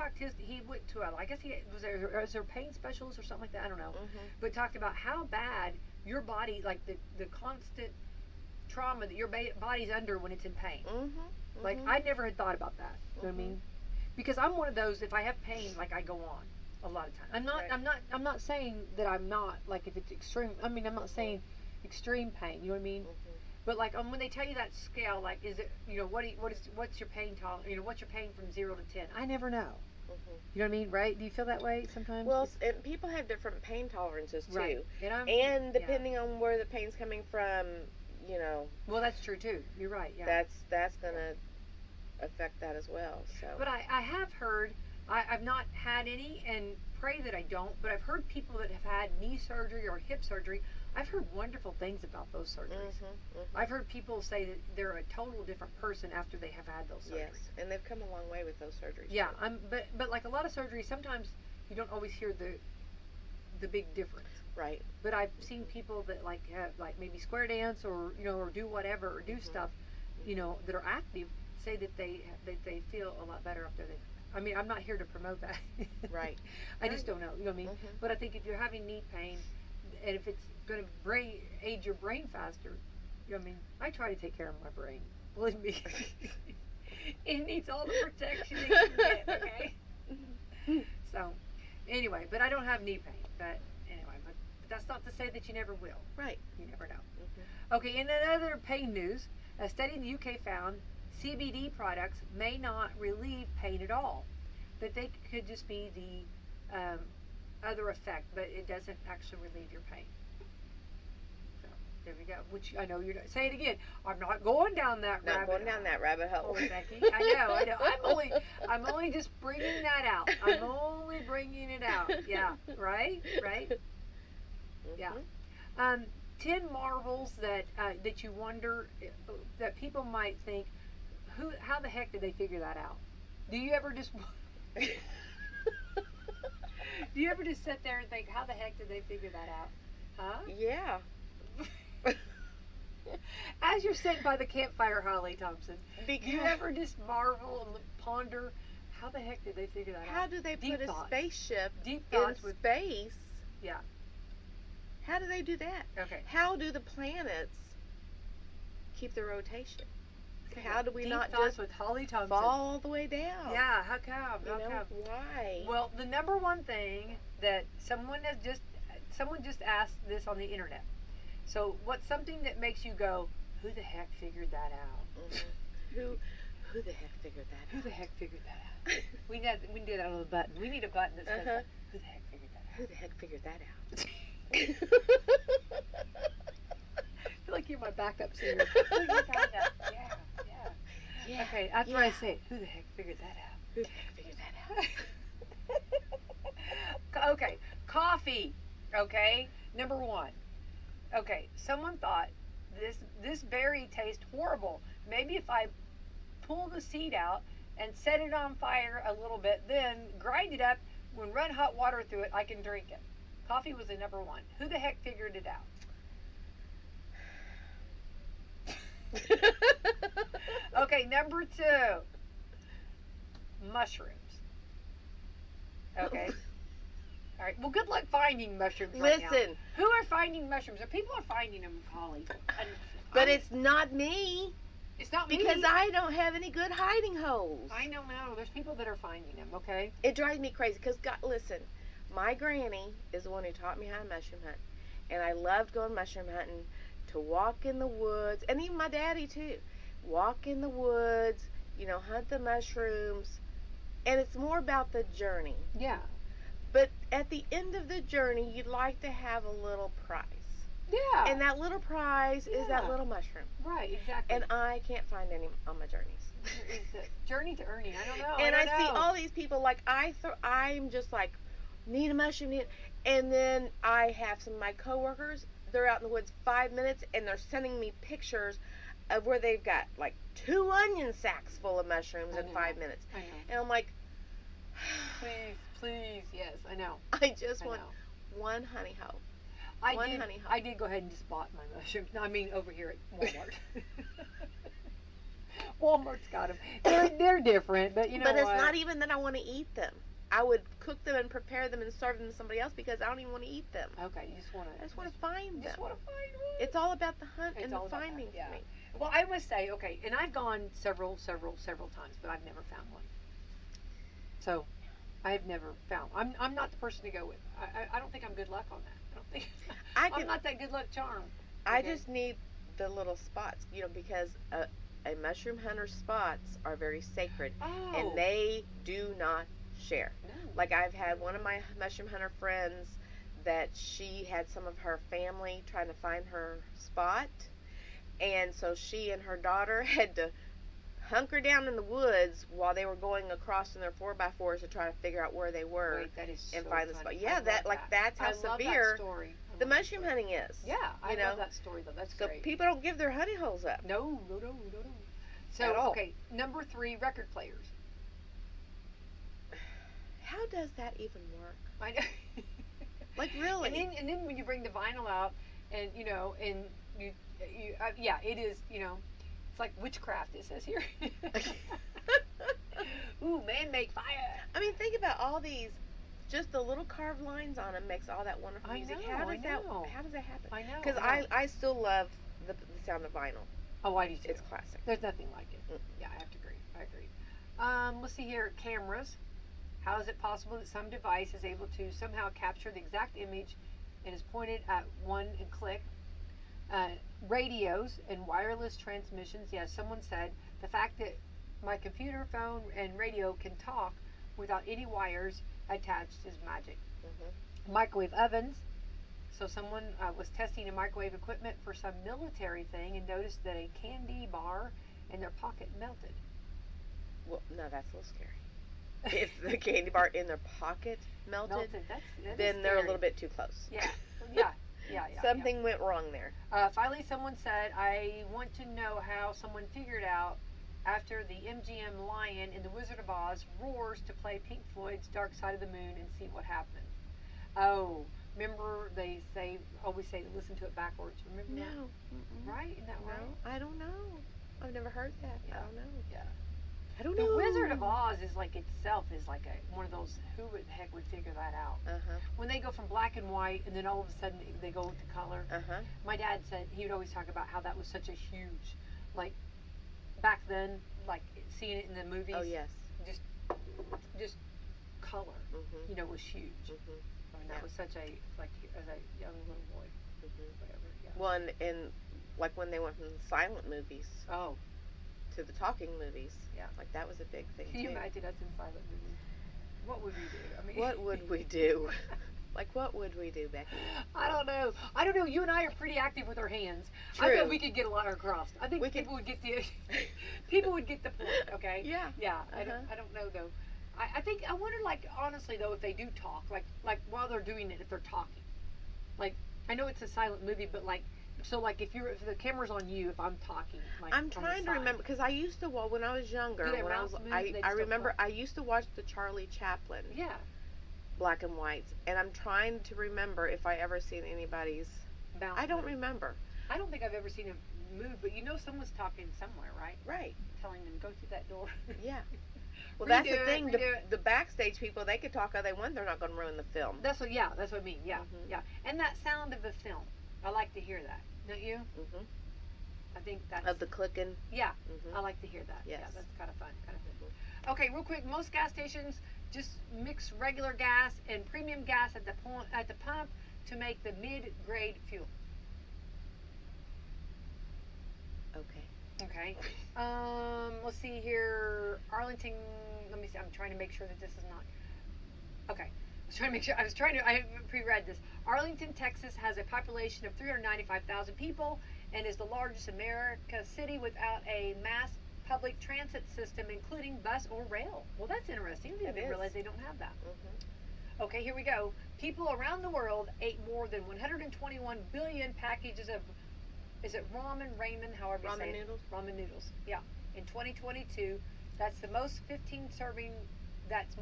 [SPEAKER 2] went to I guess he was there a pain specialist or something like that. I don't know, but talked about how bad your body, like the constant trauma that your body's under when it's in pain. Like I never had thought about that. You know what I mean? Because I'm one of those. If I have pain, like I go on a lot of times. I'm not saying that I'm not, like if it's extreme. I mean, I'm not saying extreme pain. You know what I mean? But like when they tell you that scale, like is it what's your pain what's your pain from 0 to 10? I never know. You know what I mean, right? Do you feel that way sometimes?
[SPEAKER 3] Well, and people have different pain tolerances too,
[SPEAKER 2] right.
[SPEAKER 3] And depending on where the pain's coming from,
[SPEAKER 2] Well, that's true too. You're right. Yeah.
[SPEAKER 3] That's gonna affect that as well. So.
[SPEAKER 2] But I have heard. I've not had any, and pray that I don't. But I've heard people that have had knee surgery or hip surgery. I've heard wonderful things about those surgeries. I've heard people say that they're a total different person after they have had those surgeries.
[SPEAKER 3] Yes, and they've come a long way with those surgeries.
[SPEAKER 2] Yeah, but like a lot of surgeries, sometimes you don't always hear the big difference.
[SPEAKER 3] Right.
[SPEAKER 2] But I've seen people that like have like maybe square dance or or do whatever or do stuff, that are active, say that they feel a lot better after they. I mean, I'm not here to promote that.
[SPEAKER 3] Right.
[SPEAKER 2] I just don't know. You know what I mean?
[SPEAKER 3] Mhm.
[SPEAKER 2] But I think if you're having knee pain, and if it's going to age your brain faster, you know what I mean? I try to take care of my brain. Believe me, it needs all the protection it can get. Okay. So, anyway, but I don't have knee pain. But anyway, but that's not to say that you never will.
[SPEAKER 3] Right.
[SPEAKER 2] You never know.
[SPEAKER 3] Mhm.
[SPEAKER 2] Okay. In another pain news, a study in the UK found CBD products may not relieve pain at all, but they could just be the other effect, but it doesn't actually relieve your pain. So there we go. Which I know you're not. Say it again. I'm not going down that
[SPEAKER 3] Not
[SPEAKER 2] rabbit
[SPEAKER 3] going down that rabbit hole.
[SPEAKER 2] hole, Becky. I know. I'm only just bringing that out. I'm only bringing it out. Yeah. Right. Yeah.
[SPEAKER 3] Mhm.
[SPEAKER 2] 10 marvels that you wonder that people might think, how the heck did they figure that out? Do you ever just sit there and think, how the heck did they figure that out? Huh?
[SPEAKER 3] Yeah.
[SPEAKER 2] As you're sitting by the campfire, Holly Thompson, do you
[SPEAKER 3] Because
[SPEAKER 2] ever just marvel and ponder, how the heck did they figure that
[SPEAKER 3] how
[SPEAKER 2] out?
[SPEAKER 3] do they
[SPEAKER 2] Deep
[SPEAKER 3] put a
[SPEAKER 2] thoughts.
[SPEAKER 3] spaceship
[SPEAKER 2] Deep
[SPEAKER 3] in
[SPEAKER 2] thoughts with,
[SPEAKER 3] space?
[SPEAKER 2] yeah.
[SPEAKER 3] How do they do that?
[SPEAKER 2] Okay.
[SPEAKER 3] How do the planets keep their rotation? How do we
[SPEAKER 2] Deep
[SPEAKER 3] not
[SPEAKER 2] thoughts
[SPEAKER 3] just
[SPEAKER 2] with Holly Thompson.
[SPEAKER 3] fall all the way down?
[SPEAKER 2] Yeah, how come?
[SPEAKER 3] You
[SPEAKER 2] How
[SPEAKER 3] know,
[SPEAKER 2] come?
[SPEAKER 3] why?
[SPEAKER 2] Well, the number one thing that someone just asked this on the internet. So, what's something that makes you go, who the heck figured that out?
[SPEAKER 3] Mhm. Who the heck figured that
[SPEAKER 2] Who
[SPEAKER 3] out?
[SPEAKER 2] the heck figured that out? we can do that on the button. We need a button that says,
[SPEAKER 3] Uh-huh.
[SPEAKER 2] who the heck figured that out?
[SPEAKER 3] Who the heck figured that out?
[SPEAKER 2] I feel like you're my backup singer. Who figured that out? Yeah.
[SPEAKER 3] Yeah.
[SPEAKER 2] Okay, after
[SPEAKER 3] yeah.
[SPEAKER 2] I say it, who the heck figured that out?
[SPEAKER 3] Who the heck figured that out?
[SPEAKER 2] Okay, coffee. Okay, number one. Okay, someone thought this berry tastes horrible. Maybe if I pull the seed out and set it on fire a little bit, then grind it up, when run hot water through it, I can drink it. Coffee was the number one. Who the heck figured it out? Okay, number two. Mushrooms. Okay. All right. Well, good luck finding mushrooms right now.
[SPEAKER 3] Listen,
[SPEAKER 2] Who are finding mushrooms? Or people are finding them, Holly. And
[SPEAKER 3] but it's not me
[SPEAKER 2] it's not me.
[SPEAKER 3] because I don't have any good hiding holes.
[SPEAKER 2] I don't know. There's people that are finding them. Okay.
[SPEAKER 3] It drives me crazy because, listen, my granny is the one who taught me how to mushroom hunt, and I loved going mushroom hunting, to walk in the woods, and even my daddy too. Walk in the woods, hunt the mushrooms, and it's more about the journey.
[SPEAKER 2] Yeah.
[SPEAKER 3] But at the end of the journey, you'd like to have a little prize.
[SPEAKER 2] Yeah.
[SPEAKER 3] And that little prize is that
[SPEAKER 2] Yeah.
[SPEAKER 3] little mushroom.
[SPEAKER 2] Right. Exactly.
[SPEAKER 3] And I can't find any on my journeys.
[SPEAKER 2] It's a journey to earning. I don't know.
[SPEAKER 3] And
[SPEAKER 2] I
[SPEAKER 3] I
[SPEAKER 2] don't
[SPEAKER 3] see
[SPEAKER 2] know.
[SPEAKER 3] all these people like I'm just like, need a mushroom, and then I have some of my coworkers. They're out in the woods 5 minutes, and they're sending me pictures of where they've got like 2 onion sacks full of mushrooms
[SPEAKER 2] I
[SPEAKER 3] in
[SPEAKER 2] know.
[SPEAKER 3] 5 minutes.
[SPEAKER 2] I know.
[SPEAKER 3] And I'm like,
[SPEAKER 2] Please, yes, I know.
[SPEAKER 3] I just
[SPEAKER 2] I
[SPEAKER 3] want
[SPEAKER 2] know.
[SPEAKER 3] one honey hole.
[SPEAKER 2] I
[SPEAKER 3] One
[SPEAKER 2] did.
[SPEAKER 3] honey hole.
[SPEAKER 2] I did go ahead and just bought my mushrooms. No, I mean over here at Walmart. Walmart's got them. They're different, but you know
[SPEAKER 3] But it's
[SPEAKER 2] what?
[SPEAKER 3] not even that I want to eat them. I would cook them and prepare them and serve them to somebody else because I don't even want to eat them.
[SPEAKER 2] Okay, you just want to.
[SPEAKER 3] I just want to find them.
[SPEAKER 2] Just want to find one.
[SPEAKER 3] It's all about the hunt
[SPEAKER 2] It's
[SPEAKER 3] and
[SPEAKER 2] all
[SPEAKER 3] the
[SPEAKER 2] about that,
[SPEAKER 3] finding
[SPEAKER 2] yeah.
[SPEAKER 3] for me.
[SPEAKER 2] Well, I must say, okay, and I've gone several times, but I've never found one. So, I've never found. I'm not the person to go with. I don't think I'm good luck on that. I don't think. I'm not that good luck charm.
[SPEAKER 3] I
[SPEAKER 2] Okay.
[SPEAKER 3] just need the little spots, because a mushroom hunter's spots are very sacred,
[SPEAKER 2] Oh.
[SPEAKER 3] and they do not share.
[SPEAKER 2] No.
[SPEAKER 3] Like I've had one of my mushroom hunter friends that she had some of her family trying to find her spot, and so she and her daughter had to hunker down in the woods while they were going across in their 4x4s to try to figure out where they were.
[SPEAKER 2] Wait, that is
[SPEAKER 3] and
[SPEAKER 2] so
[SPEAKER 3] find the
[SPEAKER 2] funny.
[SPEAKER 3] spot. Yeah,
[SPEAKER 2] I love
[SPEAKER 3] that's how
[SPEAKER 2] I love
[SPEAKER 3] severe
[SPEAKER 2] that story. I
[SPEAKER 3] the
[SPEAKER 2] love that
[SPEAKER 3] mushroom
[SPEAKER 2] story.
[SPEAKER 3] hunting is.
[SPEAKER 2] Yeah, I
[SPEAKER 3] you
[SPEAKER 2] love
[SPEAKER 3] know?
[SPEAKER 2] that story though. That's
[SPEAKER 3] So
[SPEAKER 2] great.
[SPEAKER 3] people don't give their honey holes up.
[SPEAKER 2] No. So
[SPEAKER 3] At all.
[SPEAKER 2] okay, number 3, record players.
[SPEAKER 3] How does that even work?
[SPEAKER 2] I know.
[SPEAKER 3] Like really?
[SPEAKER 2] And then when you bring the vinyl out, and and yeah, it is It's like witchcraft, it says here. Ooh, man, make fire.
[SPEAKER 3] I mean, think about all these. Just the little carved lines on them makes all that wonderful music. How does that happen?
[SPEAKER 2] I know.
[SPEAKER 3] Because I still love the sound of vinyl.
[SPEAKER 2] Oh, I do too.
[SPEAKER 3] It's classic.
[SPEAKER 2] There's nothing like it. Yeah, I have to agree. I agree. Let's see here. Cameras. How is it possible that some device is able to somehow capture the exact image and is pointed at one and click? Radios and wireless transmissions. Yes, someone said the fact that my computer, phone, and radio can talk without any wires attached is magic. Microwave ovens. So someone was testing a microwave equipment for some military thing and noticed that a candy bar in their pocket melted.
[SPEAKER 3] Well, no, that's a little scary. If the candy bar in their pocket melted, then they're a little bit too close.
[SPEAKER 2] Yeah.
[SPEAKER 3] Something went wrong there.
[SPEAKER 2] Finally, someone said, I want to know how someone figured out after the MGM lion in The Wizard of Oz roars to play Pink Floyd's Dark Side of the Moon and see what happens. Oh, remember they always say to listen to it backwards. Remember that?
[SPEAKER 3] No.
[SPEAKER 2] Right? Isn't that right?
[SPEAKER 3] No, I don't know. I've never heard that.
[SPEAKER 2] Yeah.
[SPEAKER 3] I don't know.
[SPEAKER 2] Yeah.
[SPEAKER 3] I don't
[SPEAKER 2] The
[SPEAKER 3] know.
[SPEAKER 2] Wizard of Oz is like itself is like one of those, who the heck would figure that out? When they go from black and white and then all of a sudden they go with the color. My dad said he would always talk about how that was such a huge, like, back then, like seeing it in the movies.
[SPEAKER 3] Oh yes.
[SPEAKER 2] Just color, you know, was huge. I mean, that was such a, like, as a young little boy, whatever. Yeah.
[SPEAKER 3] Well, and like when they went from the silent movies to the talking movies. Yeah. Like that was a big thing.
[SPEAKER 2] Can you imagine us in silent movies? What would we do? I mean,
[SPEAKER 3] what would we do? Like, what would we do, Becky?
[SPEAKER 2] I don't know. You and I are pretty active with our hands.
[SPEAKER 3] True.
[SPEAKER 2] I bet we could get a lot across. I think people would get the point. Okay.
[SPEAKER 3] Yeah.
[SPEAKER 2] Yeah. I don't know though. I wonder, like, honestly though, if they do talk, like while they're doing it, if they're talking, like, I know it's a silent movie, but like, so like if the camera's on you, if I'm talking, like,
[SPEAKER 3] I'm trying to remember, because I used to when I was younger, I remember I used to watch the Charlie Chaplin.
[SPEAKER 2] Yeah.
[SPEAKER 3] Black and whites, and I'm trying to remember if I ever seen anybody's. I don't remember.
[SPEAKER 2] I don't think I've ever seen him move, but you know someone's talking somewhere, right?
[SPEAKER 3] Right.
[SPEAKER 2] Telling them go through that door.
[SPEAKER 3] Yeah. Well, that's the thing. The backstage people, they could talk all they want. They're not going to ruin the film.
[SPEAKER 2] That's what I mean. Yeah, yeah. And that sound of the film, I like to hear that. Don't you? I think that's
[SPEAKER 3] of the clicking.
[SPEAKER 2] Yeah, I like to hear that.
[SPEAKER 3] Yes.
[SPEAKER 2] Yeah, that's kind of fun. Okay, real quick. Most gas stations just mix regular gas and premium gas at the pump to make the mid-grade fuel. Okay. Let's see here. Arlington. Let me see. I'm trying to make sure that this is not. Okay. I pre-read this. Arlington, Texas has a population of 395,000 people and is the largest America city without a mass public transit system, including bus or rail. Well, that's interesting. I didn't realize they don't have that. Okay, here we go. People around the world ate more than 121 billion packages of, is it ramen, however you say it?
[SPEAKER 3] Noodles?
[SPEAKER 2] Ramen noodles. Yeah. In 2022, that's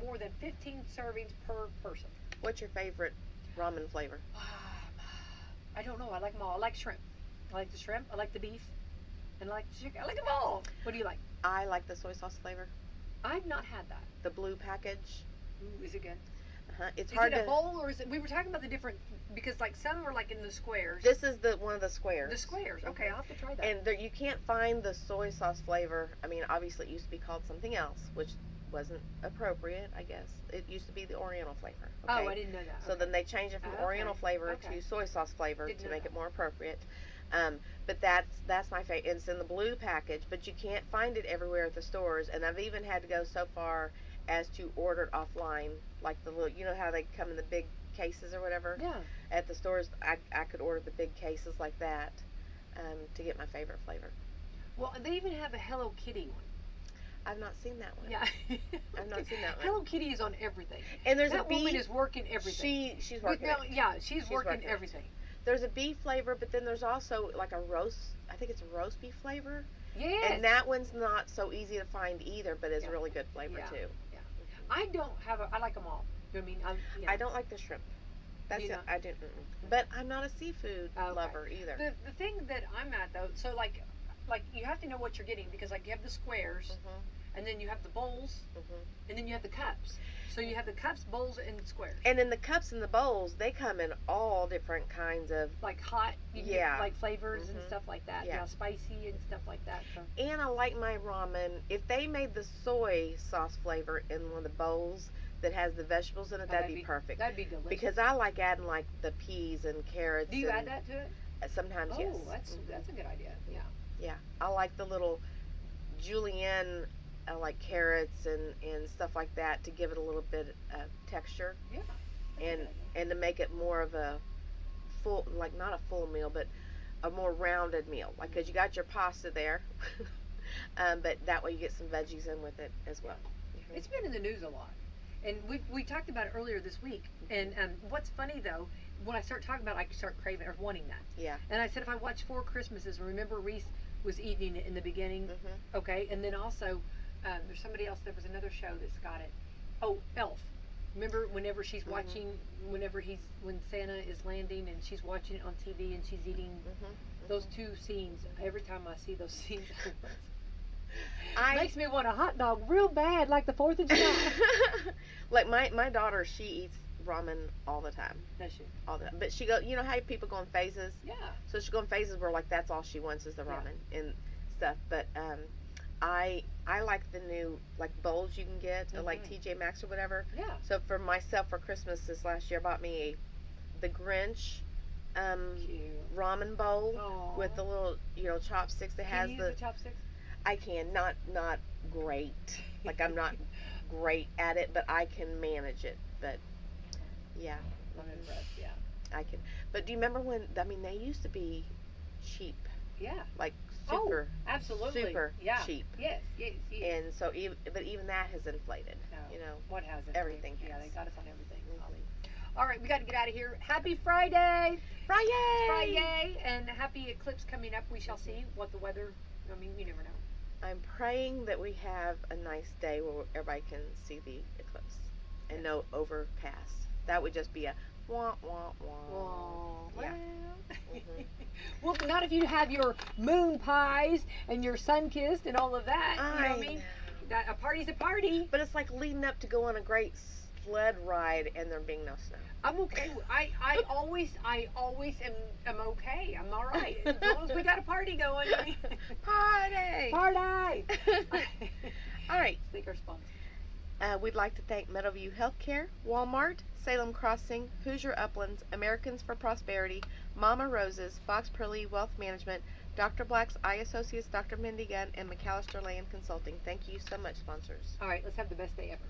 [SPEAKER 2] more than 15 servings per person.
[SPEAKER 3] What's your favorite ramen flavor?
[SPEAKER 2] I don't know. I like them all. I like shrimp. I like the shrimp. I like the beef. And I like the chicken. I like them all. What do you like?
[SPEAKER 3] I like the soy sauce flavor.
[SPEAKER 2] I've not had that.
[SPEAKER 3] The blue package.
[SPEAKER 2] Ooh, is it good?
[SPEAKER 3] It's hard.
[SPEAKER 2] Is it a bowl or is it? We were talking about the different, because like some are like in the squares.
[SPEAKER 3] This is one of the squares.
[SPEAKER 2] The squares. Okay, I'll have to try that.
[SPEAKER 3] And you can't find the soy sauce flavor. I mean, obviously it used to be called something else, which wasn't appropriate, I guess. It used to be the Oriental flavor. Okay?
[SPEAKER 2] Oh, I didn't know that.
[SPEAKER 3] So then they changed it from Oriental flavor to soy sauce flavor to make it more appropriate. But that's my favorite. It's in the blue package, but you can't find it everywhere at the stores. And I've even had to go so far as to order it offline, like the little, you know how they come in the big cases or whatever?
[SPEAKER 2] Yeah.
[SPEAKER 3] At the stores, I could order the big cases like that to get my favorite flavor.
[SPEAKER 2] Well, they even have a Hello Kitty one.
[SPEAKER 3] I've not seen that one.
[SPEAKER 2] Yeah.
[SPEAKER 3] I've not seen that one.
[SPEAKER 2] Hello Kitty is on everything.
[SPEAKER 3] And there's
[SPEAKER 2] that woman is working everything.
[SPEAKER 3] She's working it.
[SPEAKER 2] Yeah, she's working everything.
[SPEAKER 3] There's a beef flavor, but then there's also like a roast, I think it's a roast beef flavor.
[SPEAKER 2] Yes.
[SPEAKER 3] And that one's not so easy to find either, but it's really good flavor too.
[SPEAKER 2] Yeah. I don't have I like them all. You know what I mean?
[SPEAKER 3] I don't like the shrimp. That's it. I didn't. But I'm not a seafood lover either.
[SPEAKER 2] The thing that I'm at though, so like like you have to know what you're getting, because like you have the squares, and then you have the bowls, and then you have the cups. So you have the cups, bowls, and squares.
[SPEAKER 3] And in the cups and the bowls, they come in all different kinds of,
[SPEAKER 2] Like hot, you can get like flavors and stuff like that.
[SPEAKER 3] Yeah.
[SPEAKER 2] Yeah, spicy and stuff like that. So.
[SPEAKER 3] And I like my ramen, if they made the soy sauce flavor in one of the bowls that has the vegetables in it, that'd be perfect.
[SPEAKER 2] That'd be delicious.
[SPEAKER 3] Because I like adding like the peas and carrots.
[SPEAKER 2] Do you add that to it?
[SPEAKER 3] Sometimes, yes.
[SPEAKER 2] Oh, that's a good idea. Yeah.
[SPEAKER 3] Yeah, I like the little julienne, like carrots and stuff like that to give it a little bit of texture.
[SPEAKER 2] Yeah.
[SPEAKER 3] And to make it more of a full, like not a full meal, but a more rounded meal. Like, cause you got your pasta there, but that way you get some veggies in with it as well.
[SPEAKER 2] It's been in the news a lot, and we talked about it earlier this week. And what's funny though, when I start talking about it, I start craving or wanting that.
[SPEAKER 3] Yeah.
[SPEAKER 2] And I said if I watch 4 Christmases, remember Reese was eating it in the beginning, okay, and then also there's somebody else. There was another show that's got it. Oh, Elf. Remember whenever she's watching, when Santa is landing and she's watching it on TV and she's eating those 2 scenes. Every time I see those scenes, it makes me want a hot dog real bad, like the 4th of July.
[SPEAKER 3] Like my daughter, she eats ramen all the time.
[SPEAKER 2] Does she?
[SPEAKER 3] All the time. But she go, you know how people go in phases?
[SPEAKER 2] Yeah.
[SPEAKER 3] So she go in phases where like that's all she wants is the ramen and stuff. But I like the new like bowls you can get like TJ Maxx or whatever.
[SPEAKER 2] Yeah.
[SPEAKER 3] So for myself for Christmas this last year, I bought me the Grinch ramen bowl with the little chopsticks that has
[SPEAKER 2] Can you use the chopsticks?
[SPEAKER 3] I can not great. Like I'm not great at it, but I can manage it. But yeah.
[SPEAKER 2] I'm impressed. Yeah.
[SPEAKER 3] I can. But do you remember when? I mean, they used to be cheap.
[SPEAKER 2] Yeah.
[SPEAKER 3] Like super.
[SPEAKER 2] Oh, absolutely.
[SPEAKER 3] Super cheap.
[SPEAKER 2] Yes.
[SPEAKER 3] And so, even that has inflated.
[SPEAKER 2] No.
[SPEAKER 3] You know.
[SPEAKER 2] What hasn't?
[SPEAKER 3] Everything
[SPEAKER 2] Yeah,
[SPEAKER 3] has.
[SPEAKER 2] they got us on everything. All right, we got to get out of here. Happy Friday. Friday, and happy eclipse coming up. We shall see what the weather. I mean, you never know.
[SPEAKER 3] I'm praying that we have a nice day where everybody can see the eclipse and no overcast. That would just be a wah wah wah. Yeah.
[SPEAKER 2] Well, not if you have your moon pies and your sun kissed and all of that. You know what I mean? That a party's a party.
[SPEAKER 3] But it's like leading up to go on a great sled ride and there being no snow.
[SPEAKER 2] I'm okay. I always am okay. I'm all right. As long as we got a party going. Party! All right. Thank our sponsor.
[SPEAKER 3] We'd like to thank Meadowview Healthcare, Walmart, Salem Crossing, Hoosier Uplands, Americans for Prosperity, Mama Roses, Fox Pearly Wealth Management, Dr. Black's Eye Associates, Dr. Mindy Gunn, and McAllister Land Consulting. Thank you so much, sponsors.
[SPEAKER 2] All right, let's have the best day ever.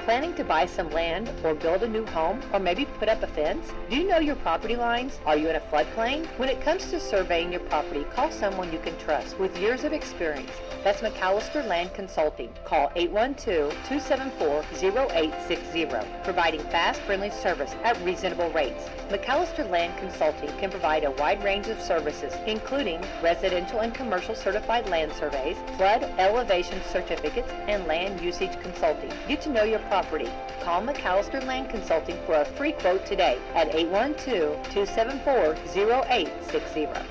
[SPEAKER 2] Planning to buy some land or build a new home or maybe put up a fence? Do you know your property lines? Are you in a floodplain? When it comes to surveying your property, call someone you can trust with years of experience. That's McAllister Land Consulting. Call 812-274-0860, providing fast, friendly service at reasonable rates. McAllister Land Consulting can provide a wide range of services, including residential and commercial certified land surveys, flood elevation certificates, and land usage consulting. Get to know your property. Call McAllister Land Consulting for a free quote today at 812-274-0860.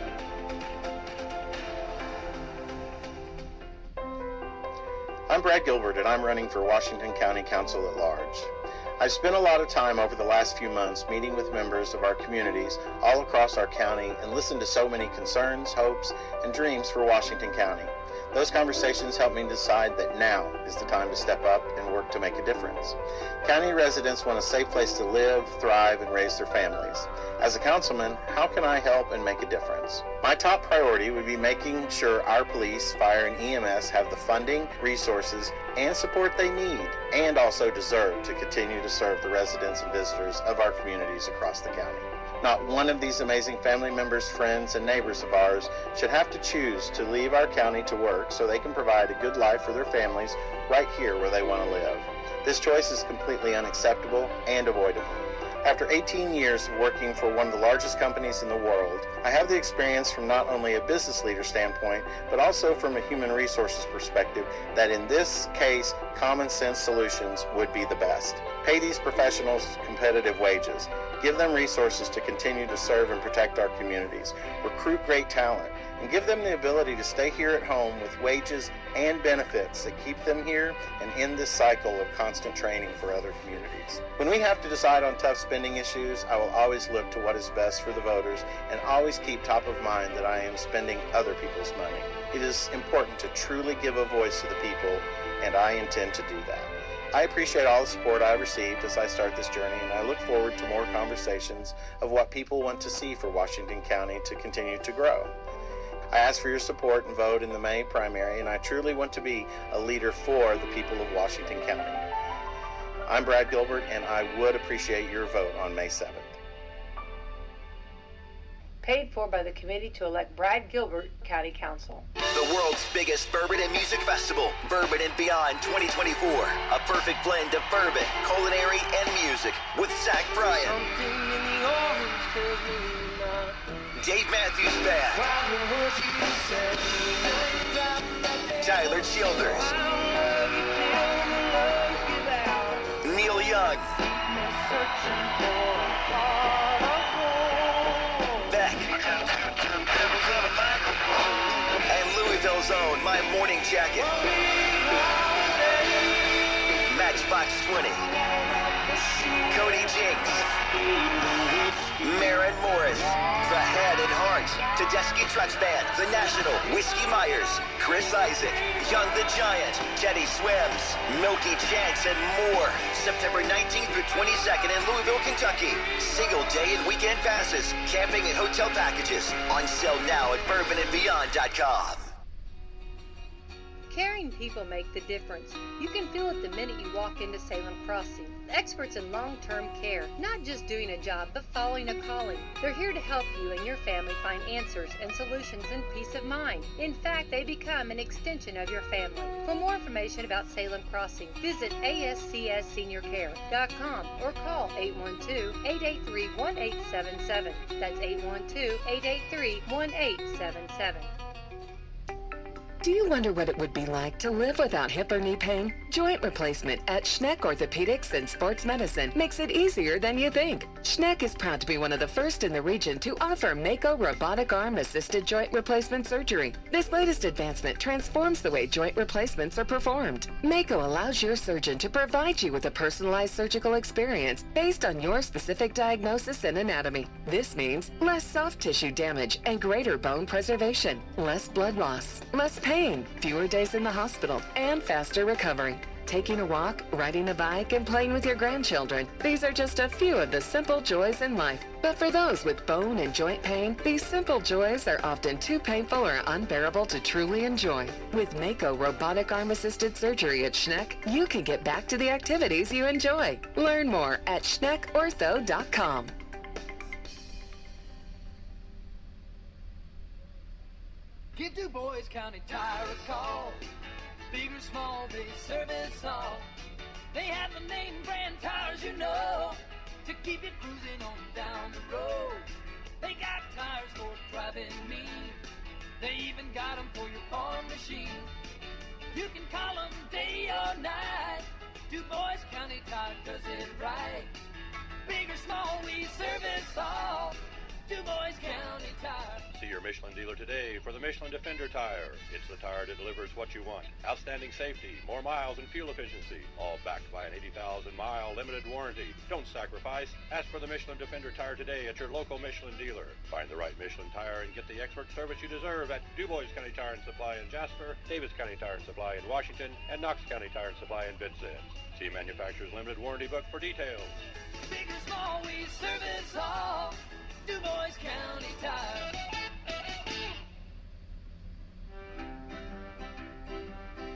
[SPEAKER 4] I'm Brad Gilbert, and I'm running for Washington County Council at Large. I've spent a lot of time over the last few months meeting with members of our communities all across our county and listened to so many concerns, hopes, and dreams for Washington County. Those conversations helped me decide that now is the time to step up and work to make a difference. County residents want a safe place to live, thrive, and raise their families. As a councilman, how can I help and make a difference? My top priority would be making sure our police, fire, and EMS have the funding, resources, and support they need, and also deserve to continue to serve the residents and visitors of our communities across the county. Not one of these amazing family members, friends, and neighbors of ours should have to choose to leave our county to work so they can provide a good life for their families right here where they want to live. This choice is completely unacceptable and avoidable. After 18 years of working for one of the largest companies in the world, I have the experience from not only a business leader standpoint, but also from a human resources perspective that in this case, common sense solutions would be the best. Pay these professionals competitive wages. Give them resources to continue to serve and protect our communities. Recruit great talent and give them the ability to stay here at home with wages and benefits that keep them here and end this cycle of constant training for other communities. When we have to decide on tough spending issues, I will always look to what is best for the voters and always keep top of mind that I am spending other people's money. It is important to truly give a voice to the people, and I intend to do that. I appreciate all the support I've received as I start this journey, and I look forward to more conversations of what people want to see for Washington County to continue to grow. I ask for your support and vote in the May primary, and I truly want to be a leader for the people of Washington County. I'm Brad Gilbert, and I would appreciate your vote on May 7th.
[SPEAKER 2] Paid for by the committee to elect Brad Gilbert, County Council.
[SPEAKER 5] The world's biggest bourbon and music festival, Bourbon and Beyond 2024. A perfect blend of bourbon, culinary, and music with Zach Bryan, Dave Matthews Band, Tyler Childers, Neil Young, Beck, and Louisville's own My Morning Jacket, Matchbox 20, Cody Jinks, Maren Morris, The Head and Heart, Tedeschi Trucks Band, The National, Whiskey Myers, Chris Isaac, Young the Giant, Teddy Swims, Milky Chance, and more. September 19th through 22nd in Louisville, Kentucky. Single day and weekend passes, camping and hotel packages. On sale now at bourbonandbeyond.com.
[SPEAKER 6] Caring people make the difference. You can feel it the minute you walk into Salem Crossing. Experts in long-term care, not just doing a job, but following a calling. They're here to help you and your family find answers and solutions and peace of mind. In fact, they become an extension of your family. For more information about Salem Crossing, visit ASCSSeniorCare.com or call 812-883-1877. That's 812-883-1877.
[SPEAKER 7] Do you wonder what it would be like to live without hip or knee pain? Joint replacement at Schneck Orthopedics and Sports Medicine makes it easier than you think. Schneck is proud to be one of the first in the region to offer Mako robotic arm assisted joint replacement surgery. This latest advancement transforms the way joint replacements are performed. Mako allows your surgeon to provide you with a personalized surgical experience based on your specific diagnosis and anatomy. This means less soft tissue damage and greater bone preservation, less blood loss, less pain, fewer days in the hospital, and faster recovery. Taking a walk, riding a bike, and playing with your grandchildren. These are just a few of the simple joys in life. But for those with bone and joint pain, these simple joys are often too painful or unbearable to truly enjoy. With Mako robotic arm-assisted surgery at Schneck, you can get back to the activities you enjoy. Learn more at SchneckOrtho.com.
[SPEAKER 8] Give Du Bois County Tire a call. Big or small, they service all. They have the name brand tires you know to keep you cruising on down the road. They got tires for driving me. They even got them for your farm machine. You can call them day or night. Du Bois County Tire does it right. Big or small, we service all. Du Bois County Tire.
[SPEAKER 9] See your Michelin dealer today for the Michelin Defender tire. It's the tire that delivers what you want. Outstanding safety, more miles and fuel efficiency, all backed by an 80,000-mile limited warranty. Don't sacrifice. Ask for the Michelin Defender tire today at your local Michelin dealer. Find the right Michelin tire and get the expert service you deserve at Du Bois County Tire and Supply in Jasper, Davis County Tire and Supply in Washington, and Knox County Tire and Supply in Vincennes. See manufacturer's limited warranty book for details.
[SPEAKER 8] Big or small, we service all. Du Bois County Tire.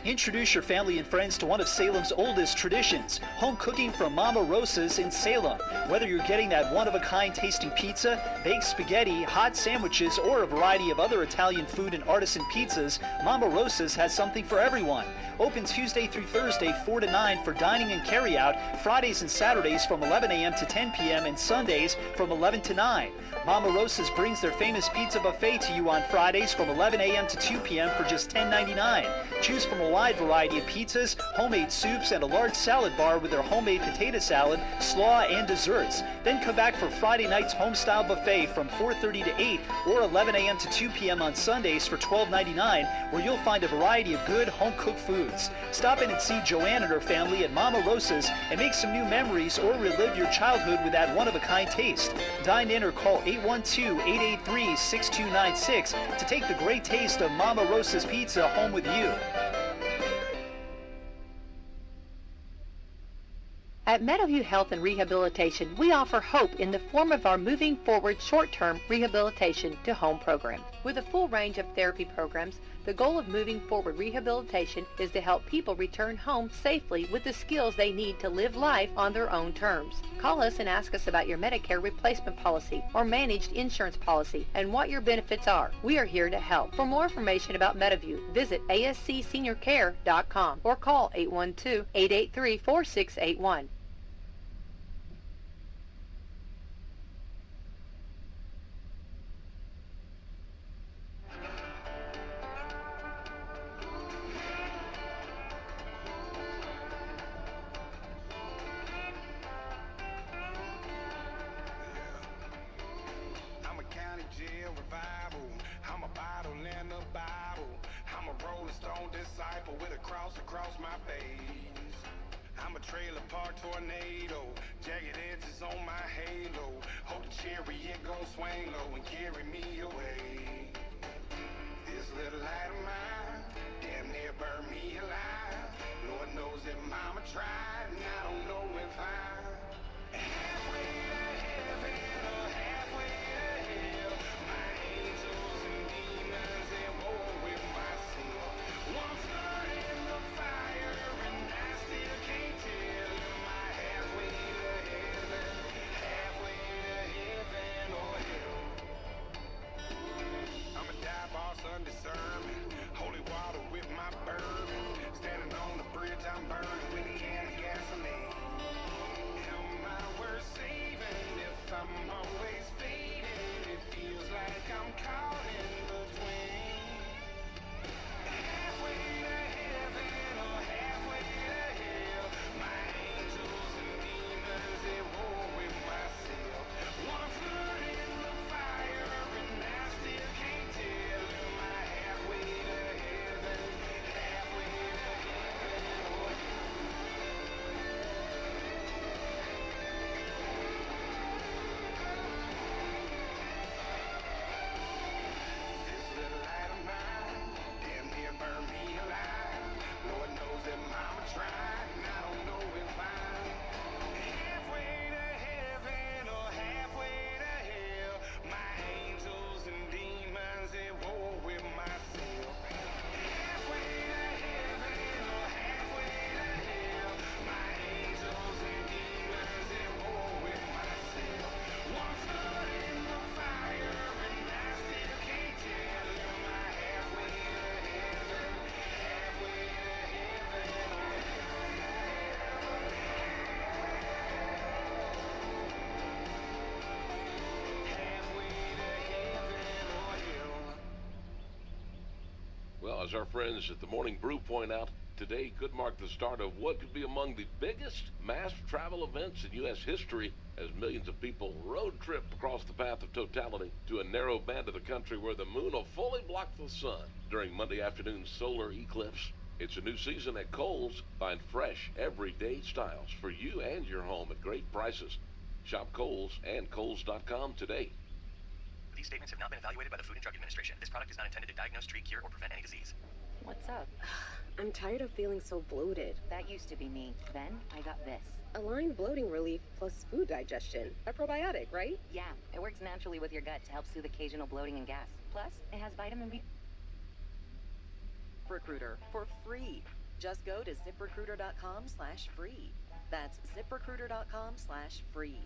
[SPEAKER 10] Introduce your family and friends to one of Salem's oldest traditions, home cooking from Mama Rosa's in Salem. Whether you're getting that one-of-a-kind tasting pizza, baked spaghetti, hot sandwiches, or a variety of other Italian food and artisan pizzas, Mama Rosa's has something for everyone. Open Tuesday through Thursday 4 to 9 for dining and carry-out, Fridays and Saturdays from 11 a.m. to 10 p.m. and Sundays from 11 to 9. Mama Rosa's brings their famous pizza buffet to you on Fridays from 11 a.m. to 2 p.m. for just $10.99. Choose from a wide variety of pizzas, homemade soups, and a large salad bar with their homemade potato salad, slaw, and desserts. Then come back for Friday night's home-style buffet from 4:30 to 8 or 11 a.m. to 2 p.m. on Sundays for $12.99, where you'll find a variety of good home-cooked foods. Stop in and see Joanne and her family at Mama Rosa's and make some new memories or relive your childhood with that one-of-a-kind taste. Dine in or call 812-883-6296 to take the great taste of Mama Rosa's Pizza home with you.
[SPEAKER 6] At Meadowview Health and Rehabilitation, we offer hope in the form of our Moving Forward short-term rehabilitation to home program. With a full range of therapy programs, the goal of Moving Forward Rehabilitation is to help people return home safely with the skills they need to live life on their own terms. Call us and ask us about your Medicare replacement policy or managed insurance policy and what your benefits are. We are here to help. For more information about Meadowview, visit ascseniorcare.com or call 812-883-4681.
[SPEAKER 11] Across my face, I'm a trailer park tornado, jagged edges on my halo. Hope the chariot gon' swing low and carry me away. This little light of mine damn near burned me alive. Lord knows that mama tried, and I don't know if I'm halfway to heaven or halfway to hell. My angels and demons at war with myself. One foot in the fire and I still can't tell. Am I halfway to heaven, halfway to heaven or hell? I'm a dive boss undiscerning, holy water with my bourbon. Standing on the bridge I'm burning with a can of gasoline. Am I worth saving if I'm always fading? It feels like I'm caught in between. Halfway to heaven or halfway to hell. My angels and demons at war with myself. One foot in the fire and I still can't tell. Am I halfway to heaven, halfway to heaven or hell? This little light of mine damn near burned me alive. Lord knows that mama tried, and I don't know if I'm halfway to heaven or halfway to hell. My angels and demons at war with myself. Halfway to heaven or halfway to hell. My angels and demons at war with myself. One foot in the fire and I still can't tell. Am I halfway to heaven, halfway to heaven or halfway to heaven or hell?
[SPEAKER 12] Well, as our friends at the Morning Brew point out, today could mark the start of what could be among the biggest mass travel events in U.S. history, as millions of people road trip across the path of totality to a narrow band of the country where the moon will fully block the sun during Monday afternoon's solar eclipse. It's a new season at Kohl's. Find fresh, everyday styles for you and your home at great prices. Shop Kohl's and Kohls.com today.
[SPEAKER 13] These statements have not been evaluated by the Food and Drug Administration. This product is not intended to diagnose, treat, cure, or prevent any disease.
[SPEAKER 14] What's up?
[SPEAKER 15] I'm tired of feeling so bloated.
[SPEAKER 14] That used to be me. Then I got this.
[SPEAKER 15] Align bloating relief plus food digestion. A probiotic, right?
[SPEAKER 14] Yeah, it works naturally with your gut to help soothe occasional bloating and gas. Plus, it has vitamin B.
[SPEAKER 16] ZipRecruiter for free. Just go to ZipRecruiter.com/free. That's ZipRecruiter.com/free.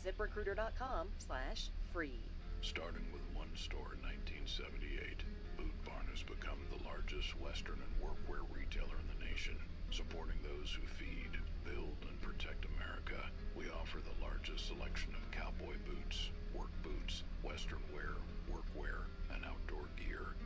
[SPEAKER 16] ZipRecruiter.com/free.
[SPEAKER 17] Starting with one store in 1978, Boot Barn has become the largest Western and workwear retailer in the nation, supporting those who feed. build and protect America, we offer the largest selection of cowboy boots, work boots, western wear, workwear, and outdoor